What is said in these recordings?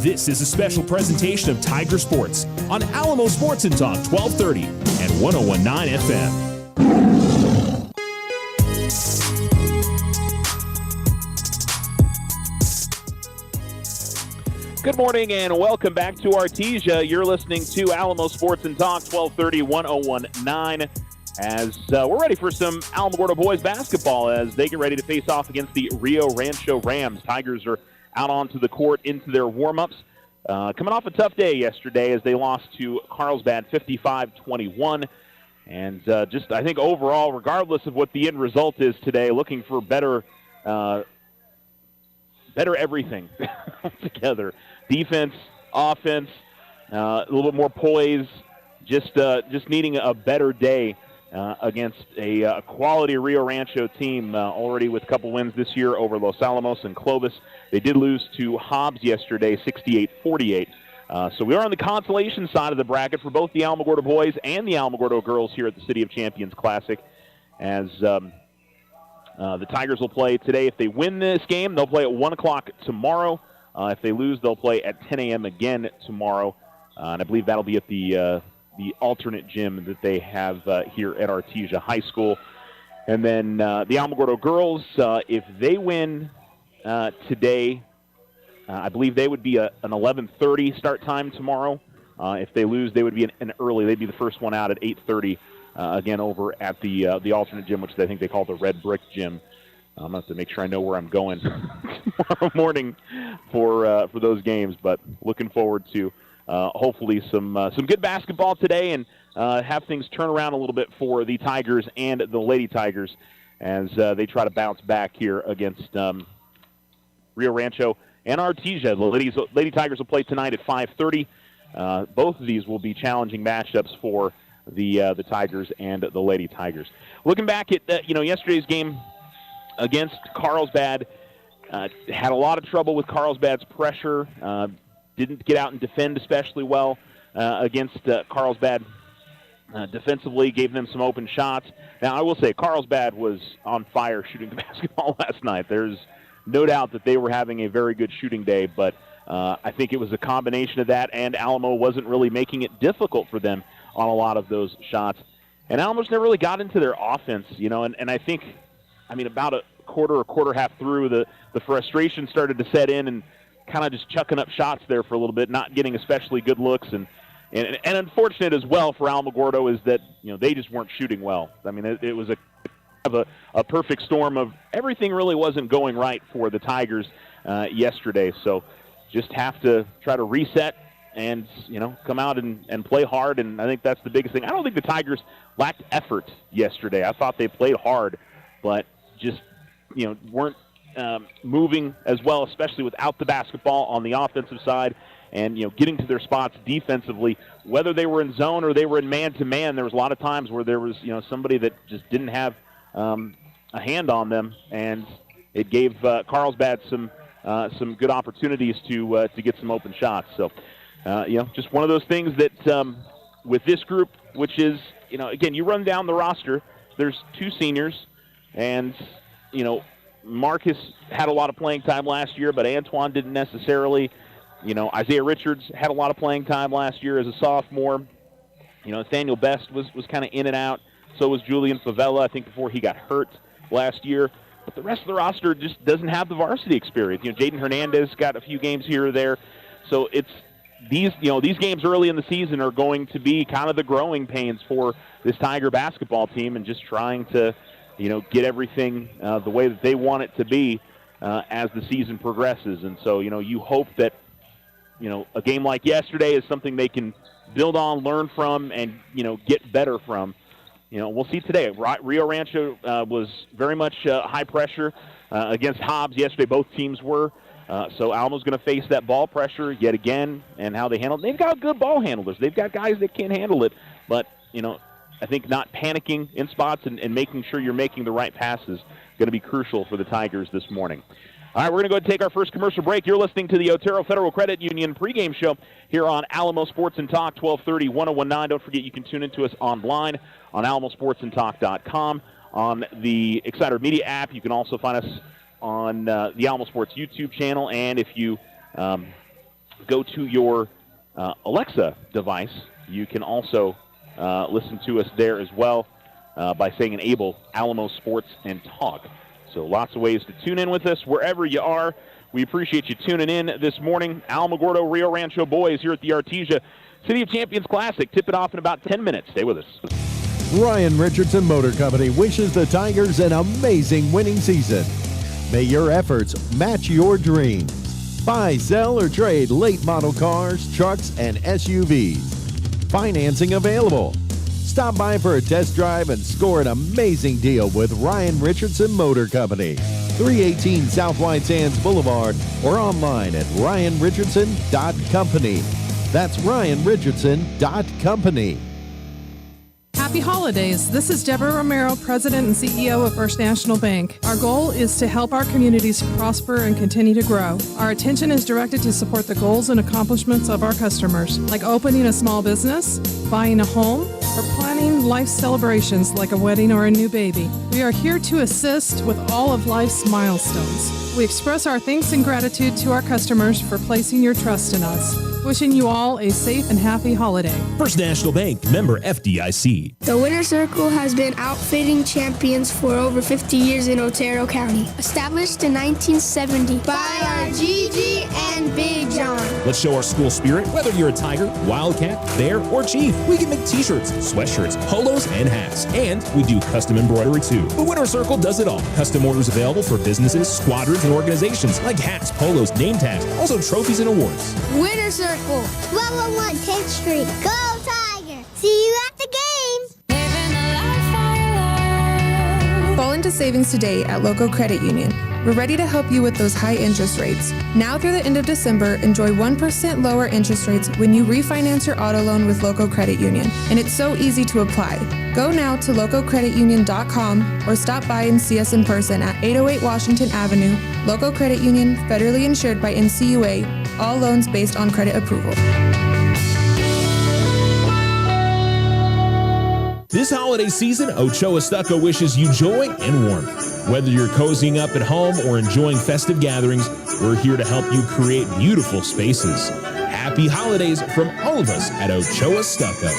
This is a special presentation of Tiger Sports on Alamo Sports and Talk 1230 and 101.9 FM. Good morning and welcome back to Artesia. You're listening to Alamo Sports and Talk 1230, 101.9 as we're ready for some Alamogordo boys basketball as they get ready to face off against the Rancho Rams. Tigers are out onto the court into their warm-ups. Coming off a tough day yesterday as they lost to Carlsbad 55-21. And just, I think, overall, regardless of what the end result is today, looking for better everything together. Defense, offense, a little bit more poise, just needing a better day against a quality Rio Rancho team already with a couple wins this year over Los Alamos and Clovis. They did lose to Hobbs yesterday, 68-48. So we are on the consolation side of the bracket for both the Alamogordo boys and the Alamogordo girls here at the City of Champions Classic as the Tigers will play today. If they win this game, they'll play at 1 o'clock tomorrow. If they lose, they'll play at 10 a.m. again tomorrow. And I believe that'll be at the alternate gym that they have here at Artesia High School. And then the Alamogordo girls, if they win today, I believe they would be an 11:30 start time tomorrow. If they lose, they would be an early. They'd be the first one out at 8:30. Again, over at the alternate gym, which I think they call the Red Brick Gym. I'm going to have to make sure I know where I'm going tomorrow morning for those games. But looking forward to hopefully some good basketball today and have things turn around a little bit for the Tigers and the Lady Tigers as they try to bounce back here against Rio Rancho and Artesia. The Lady Tigers will play tonight at 5:30. Both of these will be challenging matchups for the Tigers and the Lady Tigers. Looking back at yesterday's game against Carlsbad, had a lot of trouble with Carlsbad's pressure. Didn't get out and defend especially well against Carlsbad. Defensively, gave them some open shots. Now, I will say Carlsbad was on fire shooting the basketball last night. There's no doubt that they were having a very good shooting day, but I think it was a combination of that, and Alamo wasn't really making it difficult for them on a lot of those shots. And Alamo's never really got into their offense, and I think, about a quarter half through, the frustration started to set in and kind of just chucking up shots there for a little bit, not getting especially good looks. And unfortunate as well for Alamogordo is that, they just weren't shooting well. It was a perfect storm of everything really wasn't going right for the Tigers yesterday. So just have to try to reset and, come out and play hard. And I think that's the biggest thing. I don't think the Tigers lacked effort yesterday. I thought they played hard, but just, weren't moving as well, especially without the basketball on the offensive side and, getting to their spots defensively, whether they were in zone or they were in man-to-man. There was a lot of times where there was, somebody that just didn't have a hand on them, and it gave Carlsbad some good opportunities to get some open shots. So, just one of those things that with this group, which is, again, you run down the roster, there's 2 seniors, and, Marcus had a lot of playing time last year, but Antoine didn't necessarily. Isaiah Richards had a lot of playing time last year as a sophomore. Nathaniel Best was kind of in and out. So was Julian Favela, I think, before he got hurt last year. But the rest of the roster just doesn't have the varsity experience. Jaden Hernandez got a few games here or there. So it's these games early in the season are going to be kind of the growing pains for this Tiger basketball team and just trying to, get everything the way that they want it to be as the season progresses. And so, you hope that, a game like yesterday is something they can build on, learn from, and, get better from. We'll see today. Rio Rancho was very much high pressure against Hobbs yesterday. Both teams were. So Alamo's going to face that ball pressure yet again, and how they handle it. They've got good ball handlers. They've got guys that can handle it. But, I think not panicking in spots and making sure you're making the right passes is going to be crucial for the Tigers this morning. All right, we're going to go ahead and take our first commercial break. You're listening to the Otero Federal Credit Union pregame show here on Alamo Sports and Talk, 1230, 101.9. Don't forget you can tune into us online on alamosportsandtalk.com. On the Exciter Media app, you can also find us on the Alamo Sports YouTube channel. And if you go to your Alexa device, you can also listen to us there as well by saying enable Alamo Sports and Talk. So lots of ways to tune in with us wherever you are. We appreciate you tuning in this morning. Alamogordo Rio Rancho boys here at the Artesia City of Champions Classic. Tip it off in about 10 minutes. Stay with us. Ryan Richardson Motor Company wishes the Tigers an amazing winning season. May your efforts match your dreams. Buy, sell, or trade late model cars, trucks, and SUVs. Financing available. Stop by for a test drive and score an amazing deal with Ryan Richardson Motor Company. 318 South White Sands Boulevard or online at ryanrichardson.company. That's ryanrichardson.company. Happy holidays. This is Deborah Romero, President and CEO of First National Bank. Our goal is to help our communities prosper and continue to grow. Our attention is directed to support the goals and accomplishments of our customers, like opening a small business, buying a home, or planning life celebrations like a wedding or a new baby. We are here to assist with all of life's milestones. We express our thanks and gratitude to our customers for placing your trust in us. Wishing you all a safe and happy holiday. First National Bank, member FDIC. The Winner's Circle has been outfitting champions for over 50 years in Otero County. Established in 1970 by our Gigi and Big John. Let's show our school spirit. Whether you're a Tiger, Wildcat, Bear, or Chief, we can make t-shirts, sweatshirts, polos, and hats. And we do custom embroidery too. The Winner's Circle does it all. Custom orders available for businesses, squadrons, and organizations like hats, polos, name tags, also trophies and awards. Winner's Circle, 1201 10th Street. Go Tiger! See you at the game! Fall into savings today at Local Credit Union. We're ready to help you with those high interest rates. Now through the end of December, enjoy 1% lower interest rates when you refinance your auto loan with Local Credit Union. And it's so easy to apply. Go now to localcreditunion.com or stop by and see us in person at 808 Washington Avenue. Local Credit Union, federally insured by NCUA. All loans based on credit approval. This holiday season, Ochoa Stucco wishes you joy and warmth. Whether you're cozying up at home or enjoying festive gatherings, we're here to help you create beautiful spaces. Happy holidays from all of us at Ochoa Stucco.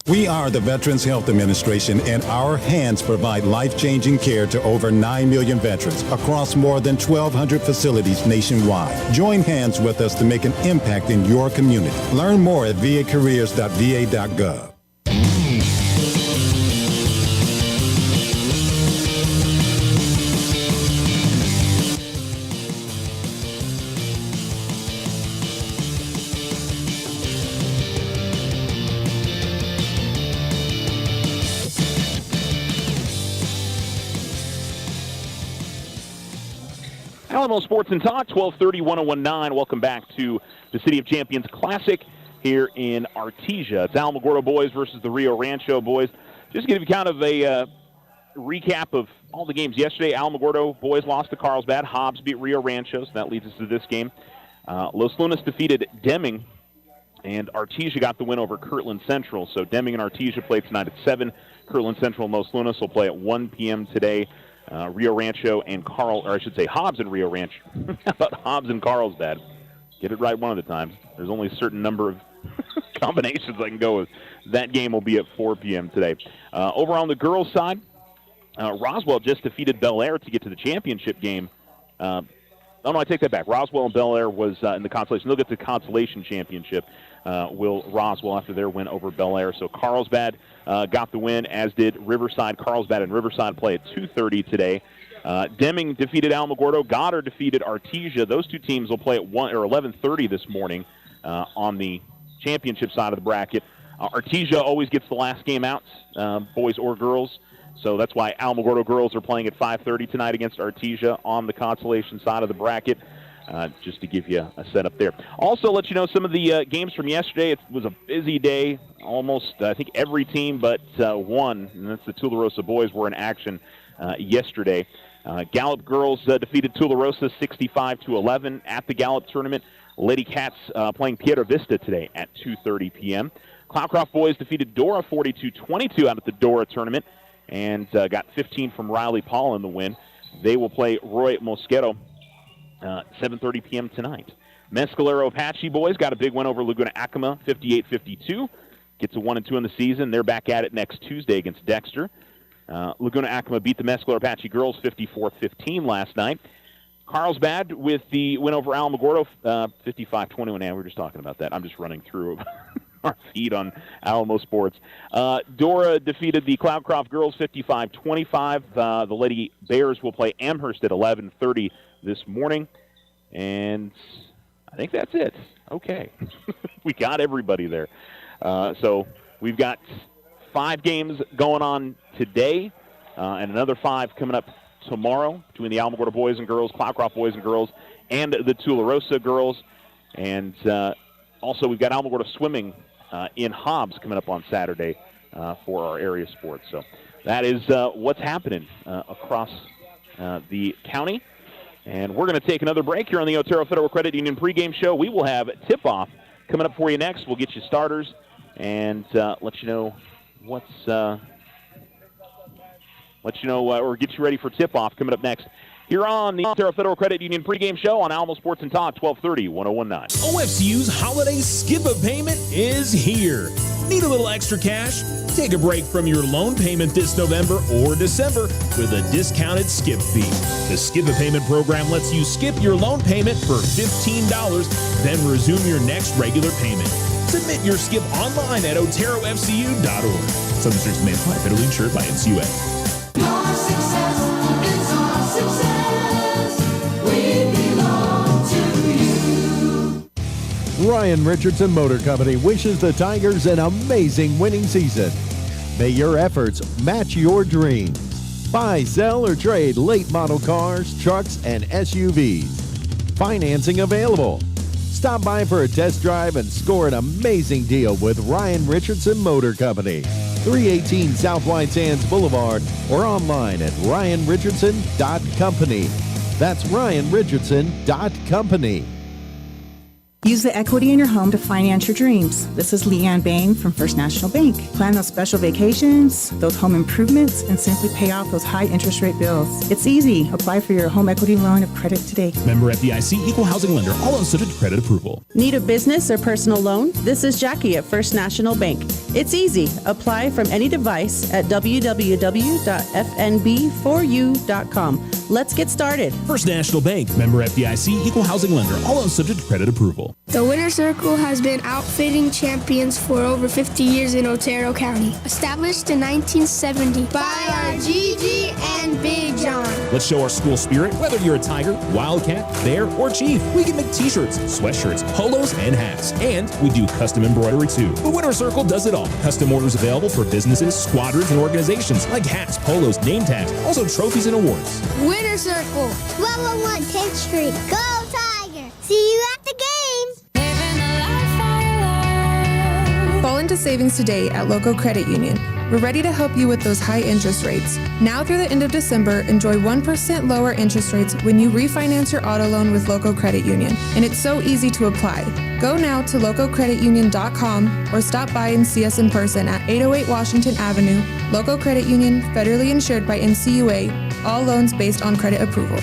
We are the Veterans Health Administration, and our hands provide life-changing care to over 9 million veterans across more than 1,200 facilities nationwide. Join hands with us to make an impact in your community. Learn more at vacareers.va.gov. Alamo Sports and Talk, 1230-1019. Welcome back to the City of Champions Classic here in Artesia. It's Alamogordo boys versus the Rio Rancho boys. Just to give you kind of a recap of all the games yesterday. Alamogordo boys lost to Carlsbad. Hobbs beat Rio Rancho, so that leads us to this game. Los Lunas defeated Deming, and Artesia got the win over Kirtland Central. So Deming and Artesia play tonight at 7. Kirtland Central and Los Lunas will play at 1 p.m. today. Rio Rancho and Hobbs and Rio Rancho. How about Hobbs and Carlsbad? Get it right one of the times. There's only a certain number of combinations I can go with. That game will be at 4 p.m. today. Over on the girls' side, Roswell just defeated Bel Air to get to the championship game. I take that back. Roswell and Bel Air was in the consolation. They'll get to the consolation championship. Will Roswell after their win over Bel Air. So Carlsbad got the win, as did Riverside. Carlsbad and Riverside play at 2:30 today. Deming defeated Alamogordo. Goddard defeated Artesia. Those two teams will play at 11:30 this morning on the championship side of the bracket. Artesia always gets the last game out, boys or girls. So that's why Alamogordo girls are playing at 5:30 tonight against Artesia on the consolation side of the bracket. Just to give you a setup there. Also, let you know some of the games from yesterday. It was a busy day. Almost, I think, every team but one, and that's the Tularosa boys, were in action yesterday. Gallup girls defeated Tularosa 65-11 at the Gallup tournament. Lady Cats playing Piedra Vista today at 2:30 p.m. Cloudcroft boys defeated Dora 42-22 out at the Dora tournament and got 15 from Riley Paul in the win. They will play Roy Mosquero 7:30 p.m. tonight. Mescalero Apache boys got a big win over Laguna Acoma, 58-52. Gets a 1-2 in the season. They're back at it next Tuesday against Dexter. Laguna Acoma beat the Mescalero Apache girls 54-15 last night. Carlsbad with the win over Alamogordo, 55-21. Now, we were just talking about that. I'm just running through our feed on Alamo Sports. Dora defeated the Cloudcroft girls 55-25. The Lady Bears will play Amherst at 11:30 this morning. And I think that's it. Okay. We got everybody there. So we've got 5 games going on today and another 5 coming up tomorrow between the Alamogordo boys and girls, Cloudcroft boys and girls, and the Tularosa girls. And also we've got Alamogordo swimming in Hobbs coming up on Saturday for our area sports. So that is what's happening across the county. And we're going to take another break here on the Otero Federal Credit Union pregame show. We will have tip-off coming up for you next. We'll get you starters and let you know what's or get you ready for tip-off coming up next here on the Otero Federal Credit Union pregame show on Alamo Sports and Talk, 1230, 1019. OFCU's holiday skip-a-payment is here. Need a little extra cash? Take a break from your loan payment this November or December with a discounted skip fee. The skip-a-payment program lets you skip your loan payment for $15, then resume your next regular payment. Submit your skip online at oterofcu.org. Some restrictions may apply. Federally insured by NCUA. Your success is our success. We belong to you. Ryan Richardson Motor Company wishes the Tigers an amazing winning season. May your efforts match your dreams. Buy, sell, or trade late model cars, trucks, and SUVs. Financing available. Stop by for a test drive and score an amazing deal with Ryan Richardson Motor Company. 318 South White Sands Boulevard or online at ryanrichardson.company. That's ryanrichardson.company. Use the equity in your home to finance your dreams. This is Leanne Bain from First National Bank. Plan those special vacations, those home improvements, and simply pay off those high interest rate bills. It's easy. Apply for your home equity line of credit today. Member FDIC, equal housing lender, all loans subject to credit approval. Need a business or personal loan? This is Jackie at First National Bank. It's easy. Apply from any device at www.fnb4u.com. Let's get started. First National Bank, member FDIC, equal housing lender, all loans subject to credit approval. The Winter Circle has been outfitting champions for over 50 years in Otero County. Established in 1970 by our Gigi and Big John. Let's show our school spirit. Whether you're a Tiger, Wildcat, Bear, or Chief, we can make t-shirts, sweatshirts, polos, and hats. And we do custom embroidery too. The Winter Circle does it all. Custom orders available for businesses, squadrons, and organizations like hats, polos, name tags, also trophies and awards. Winter Circle, 1201 10th Street. Go Tiger! See you at the game! Fall into savings today at Local Credit Union. We're ready to help you with those high interest rates. Now through the end of December, enjoy 1% lower interest rates when you refinance your auto loan with Local Credit Union. And it's so easy to apply. Go now to localcreditunion.com or stop by and see us in person at 808 Washington Avenue. Local Credit Union, federally insured by NCUA. All loans based on credit approval.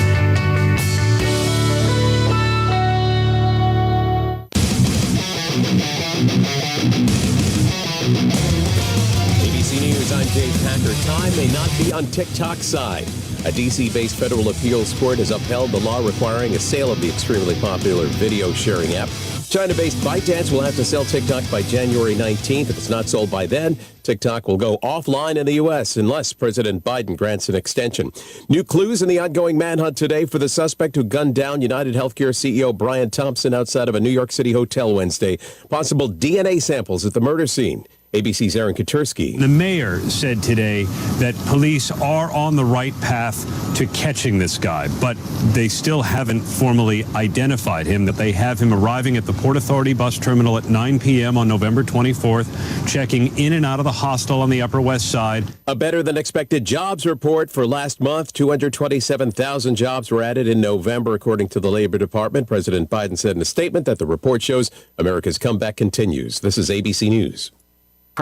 ABC News, I'm Dave Packer. Time may not be on TikTok's side. A D.C.-based federal appeals court has upheld the law requiring a sale of the extremely popular video-sharing app. China-based ByteDance will have to sell TikTok by January 19th. If it's not sold by then, TikTok will go offline in the U.S. unless President Biden grants an extension. New clues in the ongoing manhunt today for the suspect who gunned down United Healthcare CEO Brian Thompson outside of a New York City hotel Wednesday. Possible DNA samples at the murder scene. ABC's Aaron Katersky. The mayor said today that police are on the right path to catching this guy, but they still haven't formally identified him, that they have him arriving at the Port Authority bus terminal at 9 p.m. on November 24th, checking in and out of the hostel on the Upper West Side. A better-than-expected jobs report for last month. 227,000 jobs were added in November, according to the Labor Department. President Biden said in a statement that the report shows America's comeback continues. This is ABC News.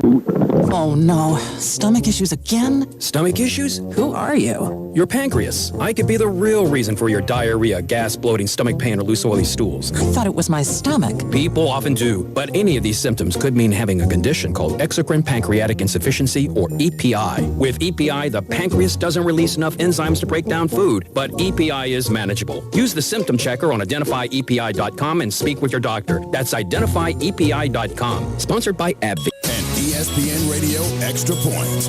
Oh no, stomach issues again? Stomach issues? Who are you? Your pancreas. I could be the real reason for your diarrhea, gas, bloating, stomach pain, or loose oily stools. I thought it was my stomach. People often do, but any of these symptoms could mean having a condition called exocrine pancreatic insufficiency, or EPI. With EPI, the pancreas doesn't release enough enzymes to break down food, but EPI is manageable. Use the symptom checker on identifyepi.com and speak with your doctor. That's identifyepi.com. Sponsored by AbbVie. And ESPN Radio Extra Point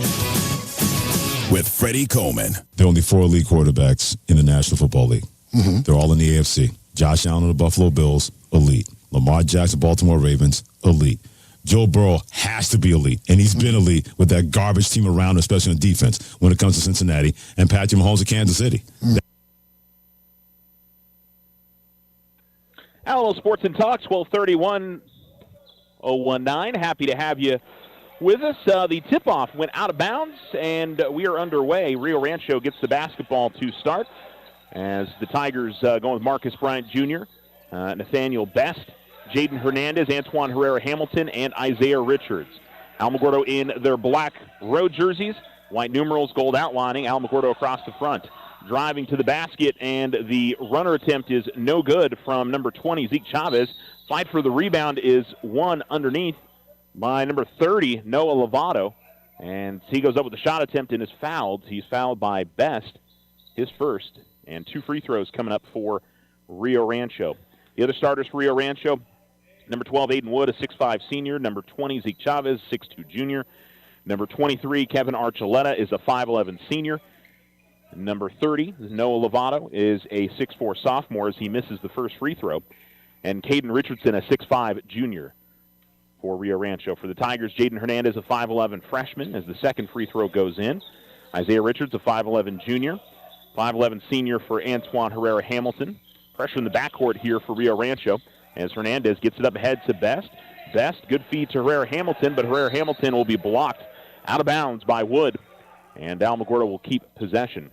with Freddie Coleman. There are only 4 elite quarterbacks in the National Football League. They're all in the AFC. Josh Allen of the Buffalo Bills, elite. Lamar Jackson, Baltimore Ravens, elite. Joe Burrow has to be elite, and he's been elite with that garbage team around him, especially on defense when it comes to Cincinnati, and Patrick Mahomes of Kansas City. Alamo Sports and Talk, 1231-019. Happy to have you with us. The tip-off went out of bounds, and we are underway. Rio Rancho gets the basketball to start as the Tigers go with Marcus Bryant Jr., Nathaniel Best, Jaden Hernandez, Antoine Herrera-Hamilton, and Isaiah Richards. Alamogordo in their black road jerseys, white numerals, gold outlining. Alamogordo across the front. Driving to the basket, and the runner attempt is no good from number 20, Zeke Chavez. Fight for the rebound is won underneath by number 30, Noah Lovato. And he goes up with a shot attempt and is fouled. He's fouled by Best, his first, and 2 free throws coming up for Rio Rancho. The other starters for Rio Rancho, number 12, Aiden Wood, a 6'5 senior. Number 20, Zeke Chavez, 6'2 junior. Number 23, Kevin Archuleta, is a 5'11 senior. Number 30, Noah Lovato, is a 6'4 sophomore as he misses the first free throw. And Caden Richardson, a 6'5 junior for Rio Rancho. For the Tigers, Jaden Hernandez, a 5'11 freshman as the second free throw goes in. Isaiah Richards, a 5'11 junior. 5'11 senior for Antoine Herrera-Hamilton. Pressure in the backcourt here for Rio Rancho as Hernandez gets it up ahead to Best. Best, good feed to Herrera-Hamilton, but Herrera-Hamilton will be blocked out of bounds by Wood. And Alamogordo will keep possession.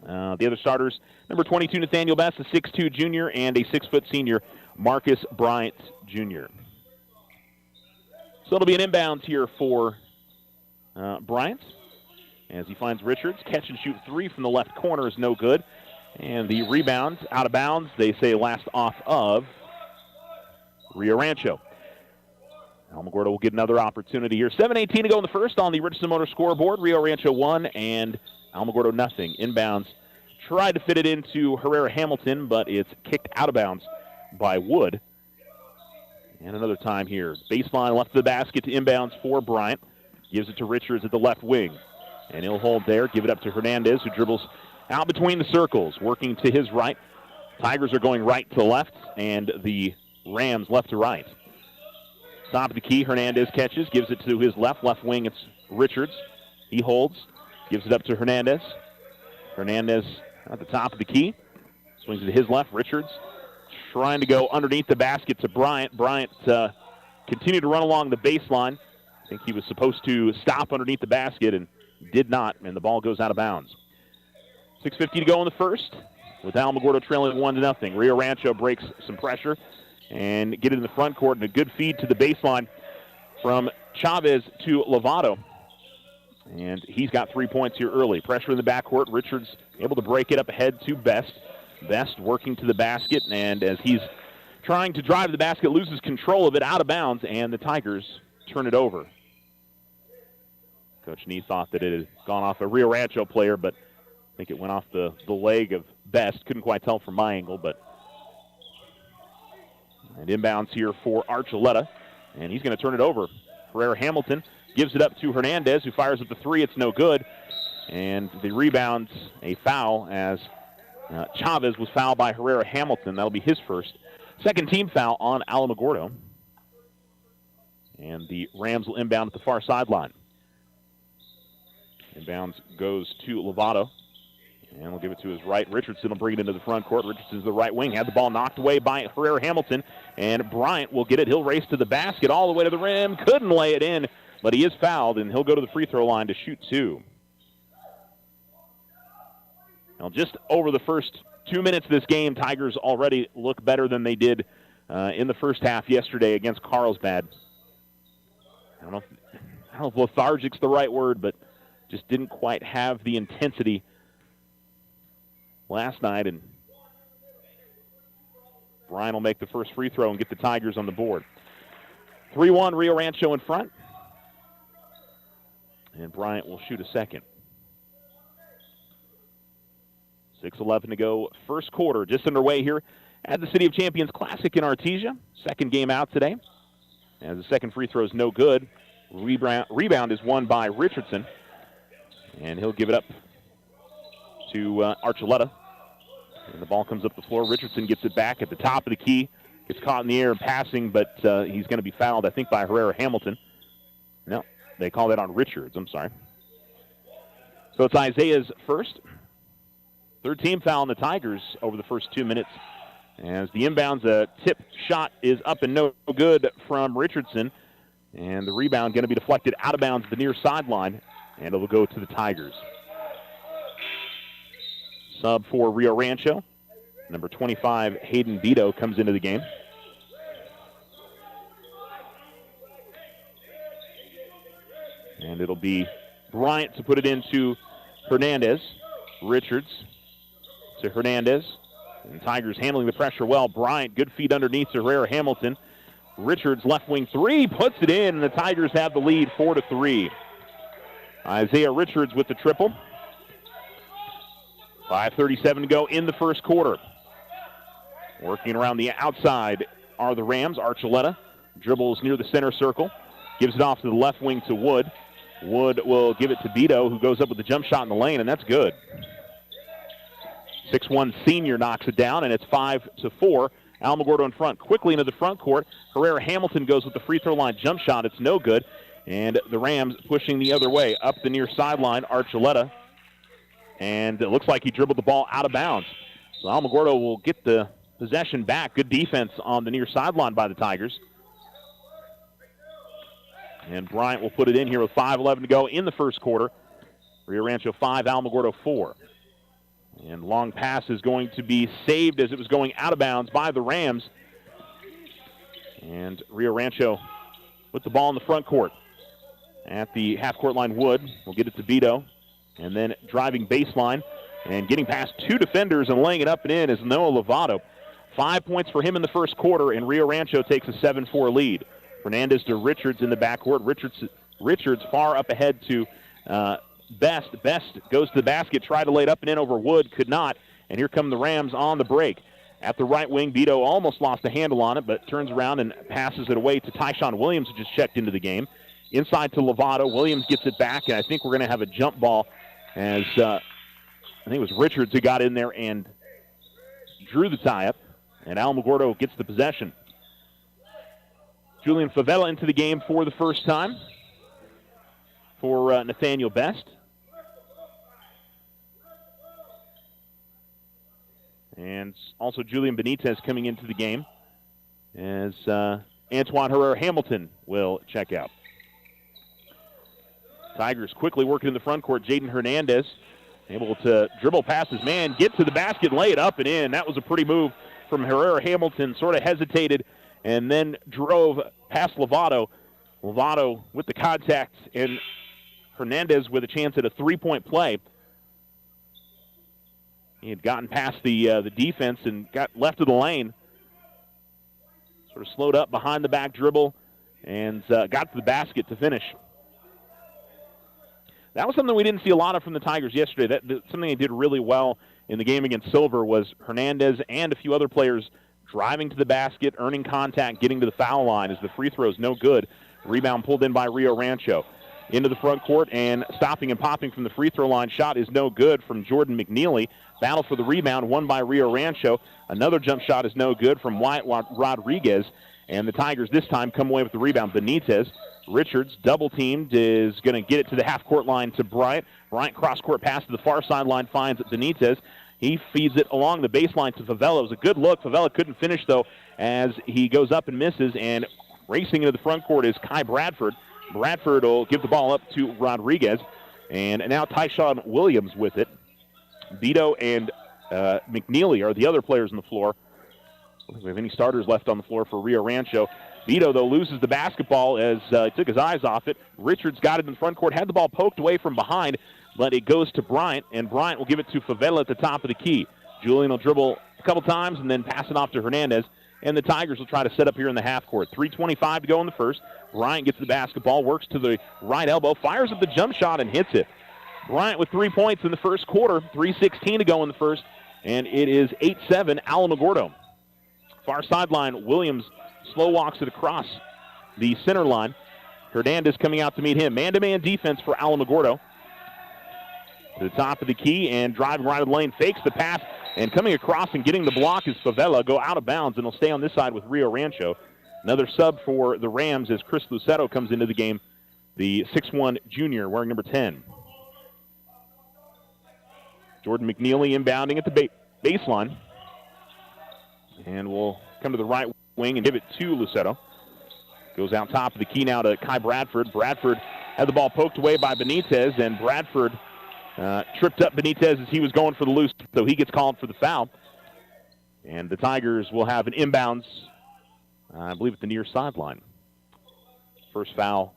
The other starters, number 22, Nathaniel Best, a 6'2 junior, and a 6' senior, Marcus Bryant Jr. So it'll be an inbounds here for Bryant as he finds Richards. Catch and shoot 3 from the left corner is no good. And the rebound out of bounds, they say last off of Rio Rancho. Alamogordo will get another opportunity here. 7:18 to go in the first on the Richardson Motor scoreboard. Rio Rancho 1 and Alamogordo nothing. Inbounds tried to fit it into Herrera-Hamilton, but it's kicked out of bounds by Wood. And another time here. Baseline left of the basket to inbounds for Bryant. Gives it to Richards at the left wing. And he'll hold there, give it up to Hernandez, who dribbles out between the circles, working to his right. Tigers are going right to left, and the Rams left to right. Top of the key, Hernandez catches, gives it to his left wing, it's Richards. He holds, gives it up to Hernandez. Hernandez at the top of the key, swings it to his left. Richards trying to go underneath the basket to Bryant. Bryant continued to run along the baseline. I think he was supposed to stop underneath the basket and did not, and the ball goes out of bounds. 6:50 to go in the first, with Alamogordo trailing 1-0. Rio Rancho breaks some pressure and get it in the front court, and a good feed to the baseline from Chavez to Lovato. And he's got 3 points here early. Pressure in the backcourt. Richards able to break it up ahead to Best. Best working to the basket, and as he's trying to drive to the basket, loses control of it out of bounds, and the Tigers turn it over. Coach Nee thought that it had gone off a Rio Rancho player, but I think it went off the leg of Best. Couldn't quite tell from my angle, but and inbounds here for Archuleta, and he's going to turn it over. Herrera-Hamilton gives it up to Hernandez, who fires at the 3. It's no good. And the rebound's a foul as Chavez was fouled by Herrera-Hamilton. That'll be his first. Second team foul on Alamogordo. And the Rams will inbound at the far sideline. Inbounds goes to Lovato. And we'll give it to his right. Richardson will bring it into the front court. Richardson's the right wing. Had the ball knocked away by Herrera-Hamilton. And Bryant will get it. He'll race to the basket all the way to the rim. Couldn't lay it in, but he is fouled, and he'll go to the free throw line to shoot 2. Now, just over the first 2 minutes of this game, Tigers already look better than they did in the first half yesterday against Carlsbad. I don't know if I don't know if lethargic's the right word, but just didn't quite have the intensity last night. And Bryan will make the first free throw and get the Tigers on the board. 3-1, Rio Rancho in front. And Bryant will shoot a second. 6:11 to go, first quarter, just underway here at the City of Champions Classic in Artesia. Second game out today. As the second free throw is no good. Rebound is won by Richardson. And he'll give it up to Archuleta. And the ball comes up the floor. Richardson gets it back at the top of the key. Gets caught in the air and passing, but he's going to be fouled, I think, by Herrera Hamilton. No, they call that on Richards. I'm sorry. So it's Isaiah's first. Third team foul on the Tigers over the first 2 minutes. As the inbounds, a tip shot is up and no good from Richardson. And the rebound going to be deflected out of bounds at the near sideline. And it will go to the Tigers. Sub for Rio Rancho. Number 25, Hayden Beto, comes into the game. And it'll be Bryant to put it into Hernandez. Richards to Hernandez. And Tigers handling the pressure well. Bryant, good feet underneath to Herrera Hamilton. Richards, left wing three, puts it in, and the Tigers have the lead 4-3. Isaiah Richards with the triple. 5:37 to go in the first quarter. Working around the outside are the Rams. Archuleta dribbles near the center circle. Gives it off to the left wing to Wood. Wood will give it to Beto, who goes up with the jump shot in the lane, and that's good. 6'1" senior knocks it down, and it's 5-4. Alamogordo in front. Quickly into the front court. Herrera Hamilton goes with the free throw line jump shot. It's no good. And the Rams pushing the other way. Up the near sideline, Archuleta. And it looks like he dribbled the ball out of bounds. So Alamogordo will get the possession back. Good defense on the near sideline by the Tigers. And Bryant will put it in here with 5:11 to go in the first quarter. Rio Rancho 5, Alamogordo 4. And long pass is going to be saved as it was going out of bounds by the Rams. And Rio Rancho with the ball in the front court. At the half-court line, Wood will get it to Beto. And then driving baseline and getting past two defenders and laying it up and in is Noah Lovato. 5 points for him in the first quarter, and Rio Rancho takes a 7-4 lead. Fernandez to Richards in the backcourt. Richards far up ahead to Best. Best goes to the basket, tried to lay it up and in over Wood, could not. And here come the Rams on the break. At the right wing, Beto almost lost a handle on it, but turns around and passes it away to Tyshawn Williams, who just checked into the game. Inside to Lovato. Williams gets it back, and I think we're going to have a jump ball as I think it was Richards who got in there and drew the tie-up, and Alamogordo gets the possession. Julian Favela into the game for the first time for Nathaniel Best. And also Julian Benitez coming into the game as Antoine Herrera Hamilton will check out. Tigers quickly working in the front court. Jaden Hernandez able to dribble past his man, get to the basket, lay it up and in. That was a pretty move from Herrera Hamilton. Sort of hesitated and then drove past Lovato. Lovato with the contact, and Hernandez with a chance at a three-point play. He had gotten past the defense and got left of the lane. Sort of slowed up behind the back dribble and got to the basket to finish. That was something we didn't see a lot of from the Tigers yesterday. Something they did really well in the game against Silver was Hernandez and a few other players driving to the basket, earning contact, getting to the foul line as the free throw is no good. Rebound pulled in by Rio Rancho. Into the front court and stopping and popping from the free throw line. Shot is no good from Jordan McNeely. Battle for the rebound won by Rio Rancho. Another jump shot is no good from Wyatt Rodriguez. And the Tigers this time come away with the rebound. Benitez. Richards, double-teamed, is going to get it to the half-court line to Bryant. Bryant cross-court pass to the far sideline, finds Benitez. He feeds it along the baseline to Favela. It was a good look. Favela couldn't finish, though, as he goes up and misses. And racing into the front court is Kai Bradford. Bradford will give the ball up to Rodriguez. And now Tyshawn Williams with it. Beto and McNeely are the other players on the floor. I don't think we have any starters left on the floor for Rio Rancho. Vito, though, loses the basketball as he took his eyes off it. Richards got it in the front court, had the ball poked away from behind, but it goes to Bryant, and Bryant will give it to Favela at the top of the key. Julian will dribble a couple times and then pass it off to Hernandez, and the Tigers will try to set up here in the half court. 3:25 to go in the first. Bryant gets the basketball, works to the right elbow, fires at the jump shot, and hits it. Bryant with 3 points in the first quarter, 3:16 to go in the first, and it is 8-7 Alamogordo. Far sideline, Williams slow walks it across the center line. Hernandez coming out to meet him. Man-to-man defense for Alamogordo. To the top of the key and driving right of the lane, fakes the pass, and coming across and getting the block is Favela. Go out of bounds, and he'll stay on this side with Rio Rancho. Another sub for the Rams as Chris Lucetto comes into the game, the 6'1 junior wearing number 10. Jordan McNeely inbounding at the baseline. And we'll come to the right wing and give it to Lucetto. Goes out top of the key now to Kai Bradford. Bradford had the ball poked away by Benitez, and Bradford tripped up Benitez as he was going for the loose, so he gets called for the foul. And the Tigers will have an inbounds, I believe, at the near sideline. First foul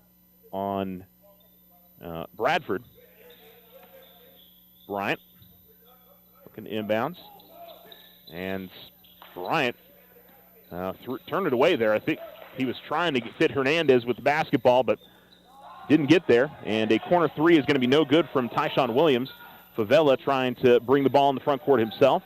on Bradford. Bryant looking to inbounds. And Bryant turned it away there. I think he was trying to fit Hernandez with the basketball, but didn't get there. And a corner three is going to be no good from Tyshawn Williams. Favela trying to bring the ball in the front court himself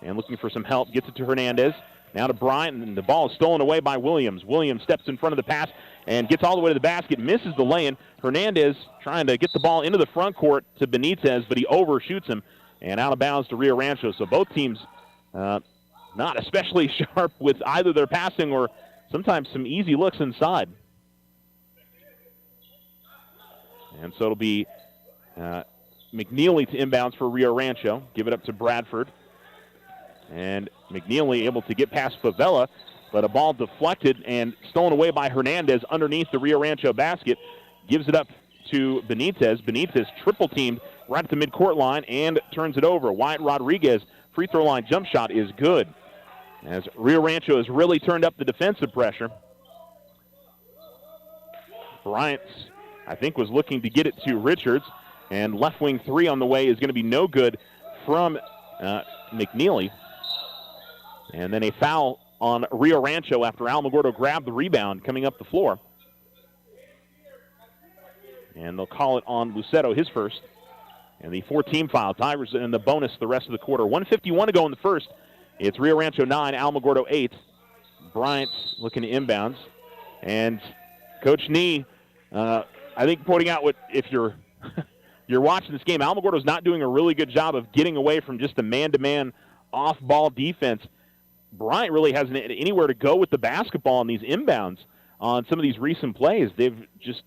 and looking for some help. Gets it to Hernandez. Now to Bryant, and the ball is stolen away by Williams. Williams steps in front of the pass and gets all the way to the basket, misses the lay-in. Hernandez trying to get the ball into the front court to Benitez, but he overshoots him and out of bounds to Rio Rancho. So both teams not especially sharp with either their passing or sometimes some easy looks inside. And so it'll be McNeely to inbounds for Rio Rancho. Give it up to Bradford. And McNeely able to get past Favela, but a ball deflected and stolen away by Hernandez underneath the Rio Rancho basket. Gives it up to Benitez. Benitez triple-teamed right at the midcourt line and turns it over. Wyatt Rodriguez, free throw line jump shot is good. As Rio Rancho has really turned up the defensive pressure. Bryant, I think, was looking to get it to Richards, and left wing three on the way is going to be no good from McNeely. And then a foul on Rio Rancho after Alamogordo grabbed the rebound coming up the floor. And they'll call it on Lucetto, his first. And the 4-team foul. Tigers in the bonus the rest of the quarter. 1:51 to go in the first. It's Rio Rancho 9, Alamogordo 8. Bryant looking to inbounds. And Coach Nee, I think pointing out what if you're you're watching this game, Alamogordo's not doing a really good job of getting away from just a man-to-man off-ball defense. Bryant really hasn't anywhere to go with the basketball on these inbounds on some of these recent plays. They've just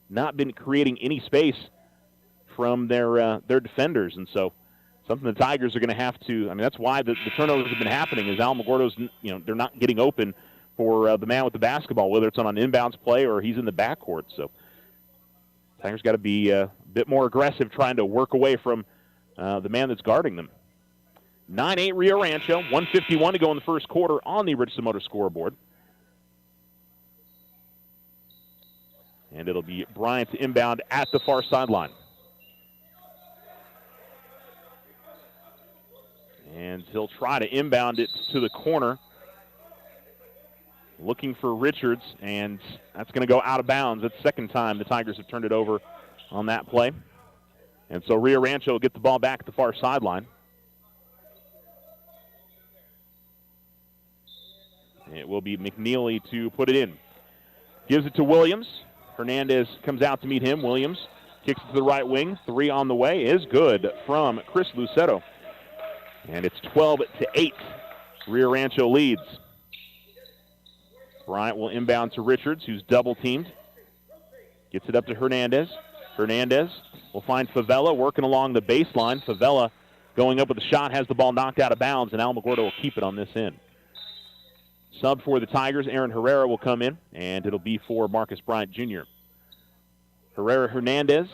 not been creating any space from their defenders, and so something the Tigers are going to have to. I mean, that's why the turnovers have been happening. Is Alamogordo's, they're not getting open for the man with the basketball, whether it's on an inbounds play or he's in the backcourt. So Tigers got to be a bit more aggressive, trying to work away from the man that's guarding them. 9-8 Rio Rancho, 1:51 to go in the first quarter on the Richardson Motor scoreboard. And it'll be Bryant to inbound at the far sideline. And he'll try to inbound it to the corner. Looking for Richards, and that's going to go out of bounds. That's the second time the Tigers have turned it over on that play. And so Rio Rancho will get the ball back at the far sideline. It will be McNeely to put it in. Gives it to Williams. Hernandez comes out to meet him. Williams kicks it to the right wing. Three on the way is good from Chris Lucetto. And it's 12-8. Rio Rancho leads. Bryant will inbound to Richards, who's double-teamed. Gets it up to Hernandez. Hernandez will find Favela working along the baseline. Favela going up with a shot, has the ball knocked out of bounds, and Alamogordo will keep it on this end. Sub for the Tigers, Aaron Herrera will come in, and it'll be for Marcus Bryant Jr. Herrera, Hernandez,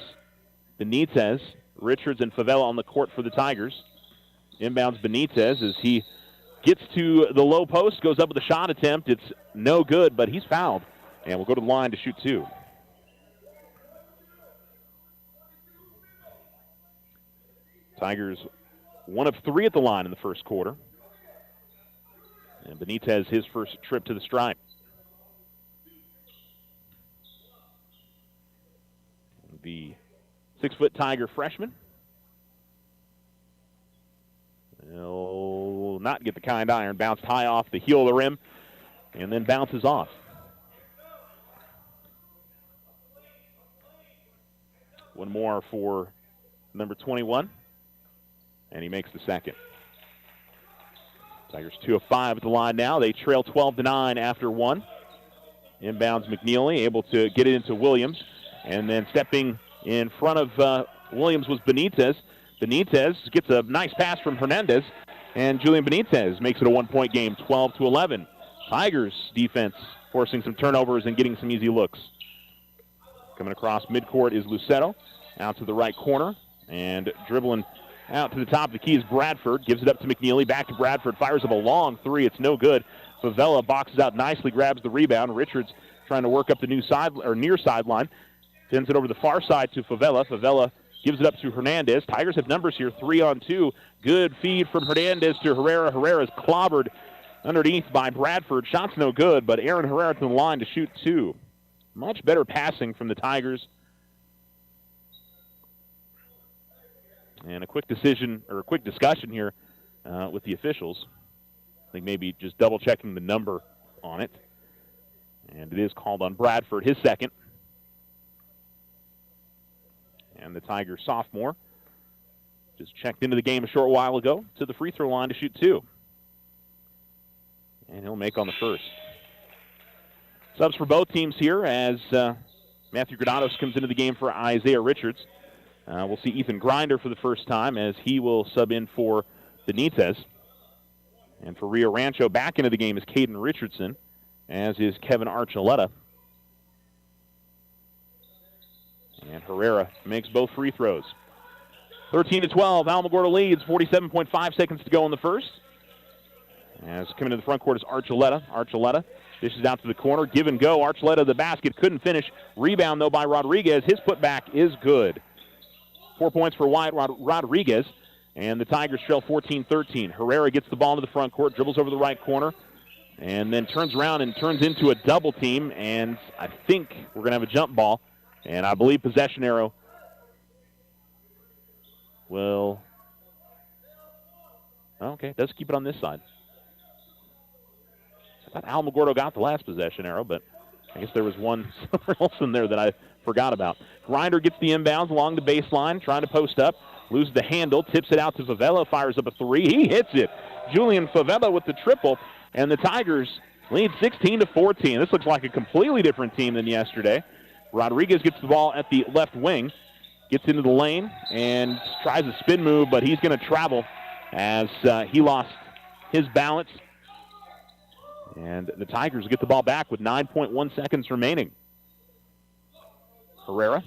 Benitez, Richards, and Favela on the court for the Tigers. Inbounds Benitez as he gets to the low post, goes up with a shot attempt. It's no good, but he's fouled. And we'll go to the line to shoot 2. Tigers 1 of 3 at the line in the first quarter. And Benitez, his first trip to the stripe. The 6-foot Tiger freshman. He'll not get the kind iron. Bounced high off the heel of the rim and then bounces off. One more for number 21. And he makes the second. Tigers 2 of 5 at the line now. They trail 12-9 after 1. Inbounds McNeely, able to get it into Williams. And then stepping in front of Williams was Benitez. Benitez gets a nice pass from Hernandez. And Julian Benitez makes it a 1-point game, 12-11. Tigers defense forcing some turnovers and getting some easy looks. Coming across midcourt is Lucero. Out to the right corner. And dribbling out to the top of the key is Bradford. Gives it up to McNeely. Back to Bradford. Fires up a long 3. It's no good. Favela boxes out nicely, grabs the rebound. Richards trying to work up the near sideline. Sends it over the far side to Favela. Favela gives it up to Hernandez. Tigers have numbers here, 3-on-2. Good feed from Hernandez to Herrera. Herrera's clobbered underneath by Bradford. Shot's no good, but Aaron Herrera to the line to shoot 2. Much better passing from the Tigers. And a quick discussion here with the officials. I think maybe just double-checking the number on it. And it is called on Bradford, his second. And the Tigers sophomore just checked into the game a short while ago to the free throw line to shoot 2. And he'll make on the first. Subs for both teams here as Matthew Granados comes into the game for Isaiah Richards. We'll see Ethan Grinder for the first time as he will sub in for Benitez. And for Rio Rancho, back into the game is Caden Richardson, as is Kevin Archuleta. And Herrera makes both free throws. 13-12, Alamogordo leads, 47.5 seconds to go in the first. As coming to the front court is Archuleta. Archuleta dishes out to the corner, give and go. Archuleta to the basket, couldn't finish. Rebound, though, by Rodriguez. His putback is good. 4 points for Wyatt Rodriguez, and the Tigers trail 14-13. Herrera gets the ball to the front court, dribbles over the right corner, and then turns around and turns into a double team, and I think we're going to have a jump ball, and I believe possession arrow will... Okay, does keep it on this side. I thought Alamogordo got the last possession arrow, but I guess there was one somewhere else in there that I forgot about. Grinder gets the inbounds along the baseline, trying to post up, loses the handle, tips it out to Favela, fires up a 3. He hits it. Julian Favela with the triple, and the Tigers lead 16-14. This looks like a completely different team than yesterday. Rodriguez gets the ball at the left wing, gets into the lane, and tries a spin move, but he's going to travel as he lost his balance. And the Tigers get the ball back with 9.1 seconds remaining. Herrera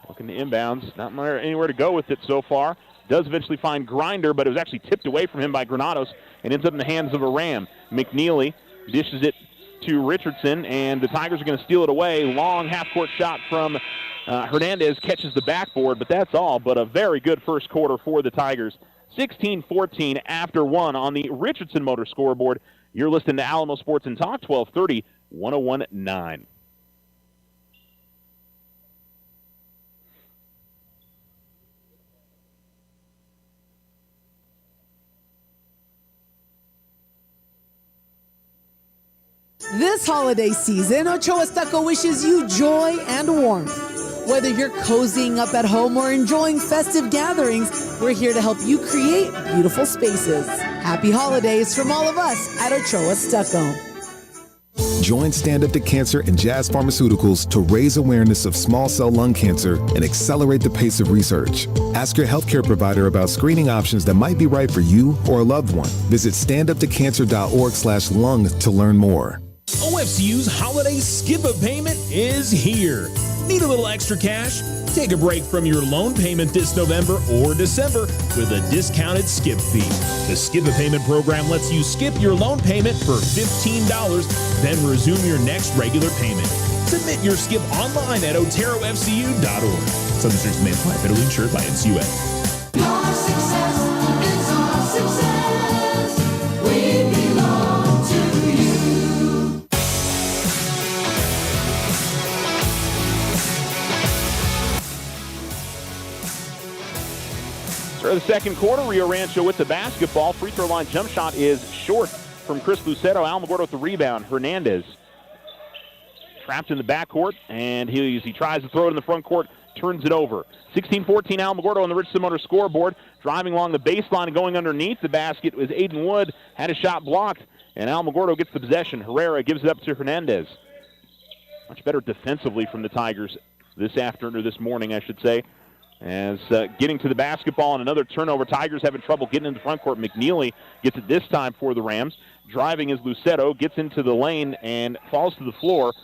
looking to inbounds. Not anywhere to go with it so far. Does eventually find Grinder, but it was actually tipped away from him by Granados and ends up in the hands of a Ram. McNeely dishes it to Richardson, and the Tigers are going to steal it away. Long half-court shot from Hernandez catches the backboard, but that's all. But a very good first quarter for the Tigers. 16-14 after 1 on the Richardson Motor scoreboard. You're listening to Alamo Sports and Talk, 1230, 101.9. This holiday season, Ochoa Stucco wishes you joy and warmth. Whether you're cozying up at home or enjoying festive gatherings, we're here to help you create beautiful spaces. Happy holidays from all of us at Ochoa Stucco. Join Stand Up to Cancer and Jazz Pharmaceuticals to raise awareness of small cell lung cancer and accelerate the pace of research. Ask your healthcare provider about screening options that might be right for you or a loved one. Visit standuptocancer.org/lung to learn more. OFCU's holiday skip a payment is here. Need a little extra cash? Take a break from your loan payment this November or December with a discounted skip fee. The Skip a Payment program lets you skip your loan payment for $15, then resume your next regular payment. Submit your skip online at oterofcu.org. Some restrictions may apply. Federally insured by NCUA. Your success is our success. We belong to you. For the second quarter, Rio Rancho with the basketball. Free throw line jump shot is short from Chris Lucero. Alamogordo with the rebound. Hernandez trapped in the backcourt, and he tries to throw it in the front court, turns it over. 16-14 Alamogordo on the Richardson Motor scoreboard. Driving along the baseline and going underneath the basket was Aiden Wood. Had a shot blocked, and Alamogordo gets the possession. Herrera gives it up to Hernandez. Much better defensively from the Tigers this morning, I should say. As getting to the basketball and another turnover. Tigers having trouble getting in the front court. McNeely gets it this time for the Rams. Driving is Lucero, gets into the lane and falls to the floor.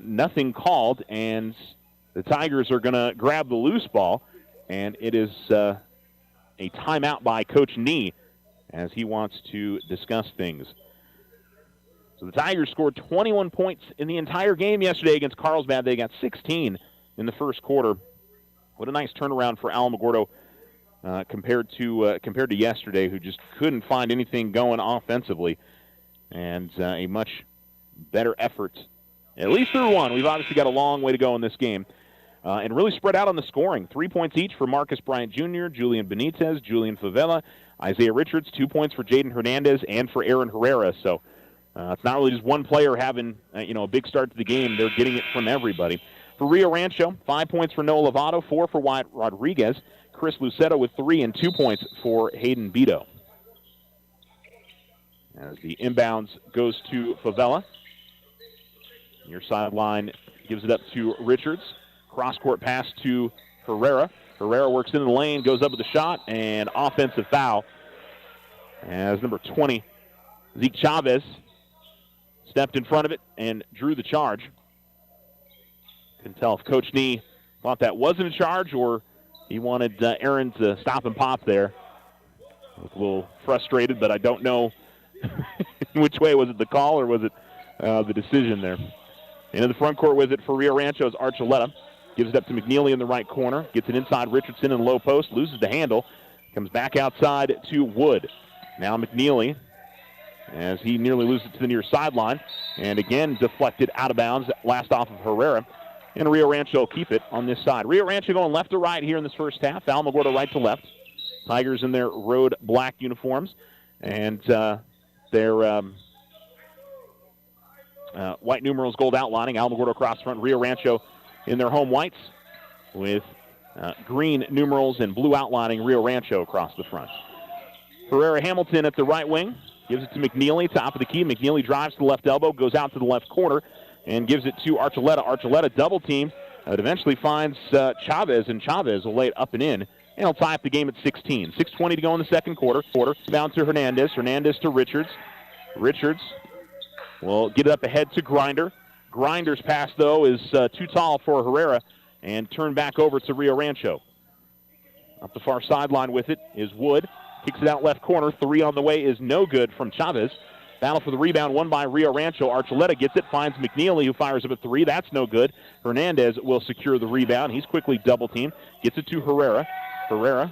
Nothing called, and the Tigers are going to grab the loose ball, and it is a timeout by Coach Nee as he wants to discuss things. So the Tigers scored 21 points in the entire game yesterday against Carlsbad. They got 16 in the first quarter. What a nice turnaround for Alamogordo compared to yesterday, who just couldn't find anything going offensively, and a much better effort, at least through one. We've obviously got a long way to go in this game, and really spread out on the scoring. 3 points each for Marcus Bryant Jr., Julian Benitez, Julian Favela, Isaiah Richards, 2 points for Jaden Hernandez, and for Aaron Herrera. So it's not really just one player having a big start to the game. They're getting it from everybody. For Rio Rancho, 5 points for Noah Lovato, 4 for Wyatt Rodriguez, Chris Lucetto with 3 and 2 points for Hayden Beto. As the inbounds goes to Favela. Near sideline gives it up to Richards. Cross-court pass to Herrera. Herrera works into the lane, goes up with the shot, and offensive foul. As number 20, Zeke Chavez, stepped in front of it and drew the charge. Couldn't tell if Coach Nee thought that wasn't a charge or he wanted Aaron to stop and pop there. I was a little frustrated, but I don't know which way. Was it the call or was it the decision there? Into the front court with it for Rio Rancho is Archuleta. Gives it up to McNeely in the right corner. Gets it inside Richardson in the low post. Loses the handle. Comes back outside to Wood. Now McNeely, as he nearly loses it to the near sideline. And again, deflected out of bounds. Last off of Herrera. And Rio Rancho will keep it on this side. Rio Rancho going left to right here in this first half. Alamogordo right to left. Tigers in their road black uniforms. And their white numerals gold outlining. Alamogordo across front. Rio Rancho in their home whites with green numerals and blue outlining. Rio Rancho across the front. Herrera Hamilton at the right wing. Gives it to McNeely, top of the key. McNeely drives to the left elbow, goes out to the left corner, and gives it to Archuleta. Archuleta double team. It eventually finds Chavez, and Chavez will lay it up and in. And he'll tie up the game at 16. 6:20 to go in the second quarter. Down to Hernandez. Hernandez to Richards. Richards will get it up ahead to Grinder. Grinder's pass, though, is too tall for Herrera and turned back over to Rio Rancho. Up the far sideline with it is Wood. Kicks it out left corner. 3 on the way is no good from Chavez. Battle for the rebound, won by Rio Rancho. Archuleta gets it, finds McNeely, who fires up at 3. That's no good. Hernandez will secure the rebound. He's quickly double-teamed. Gets it to Herrera. Herrera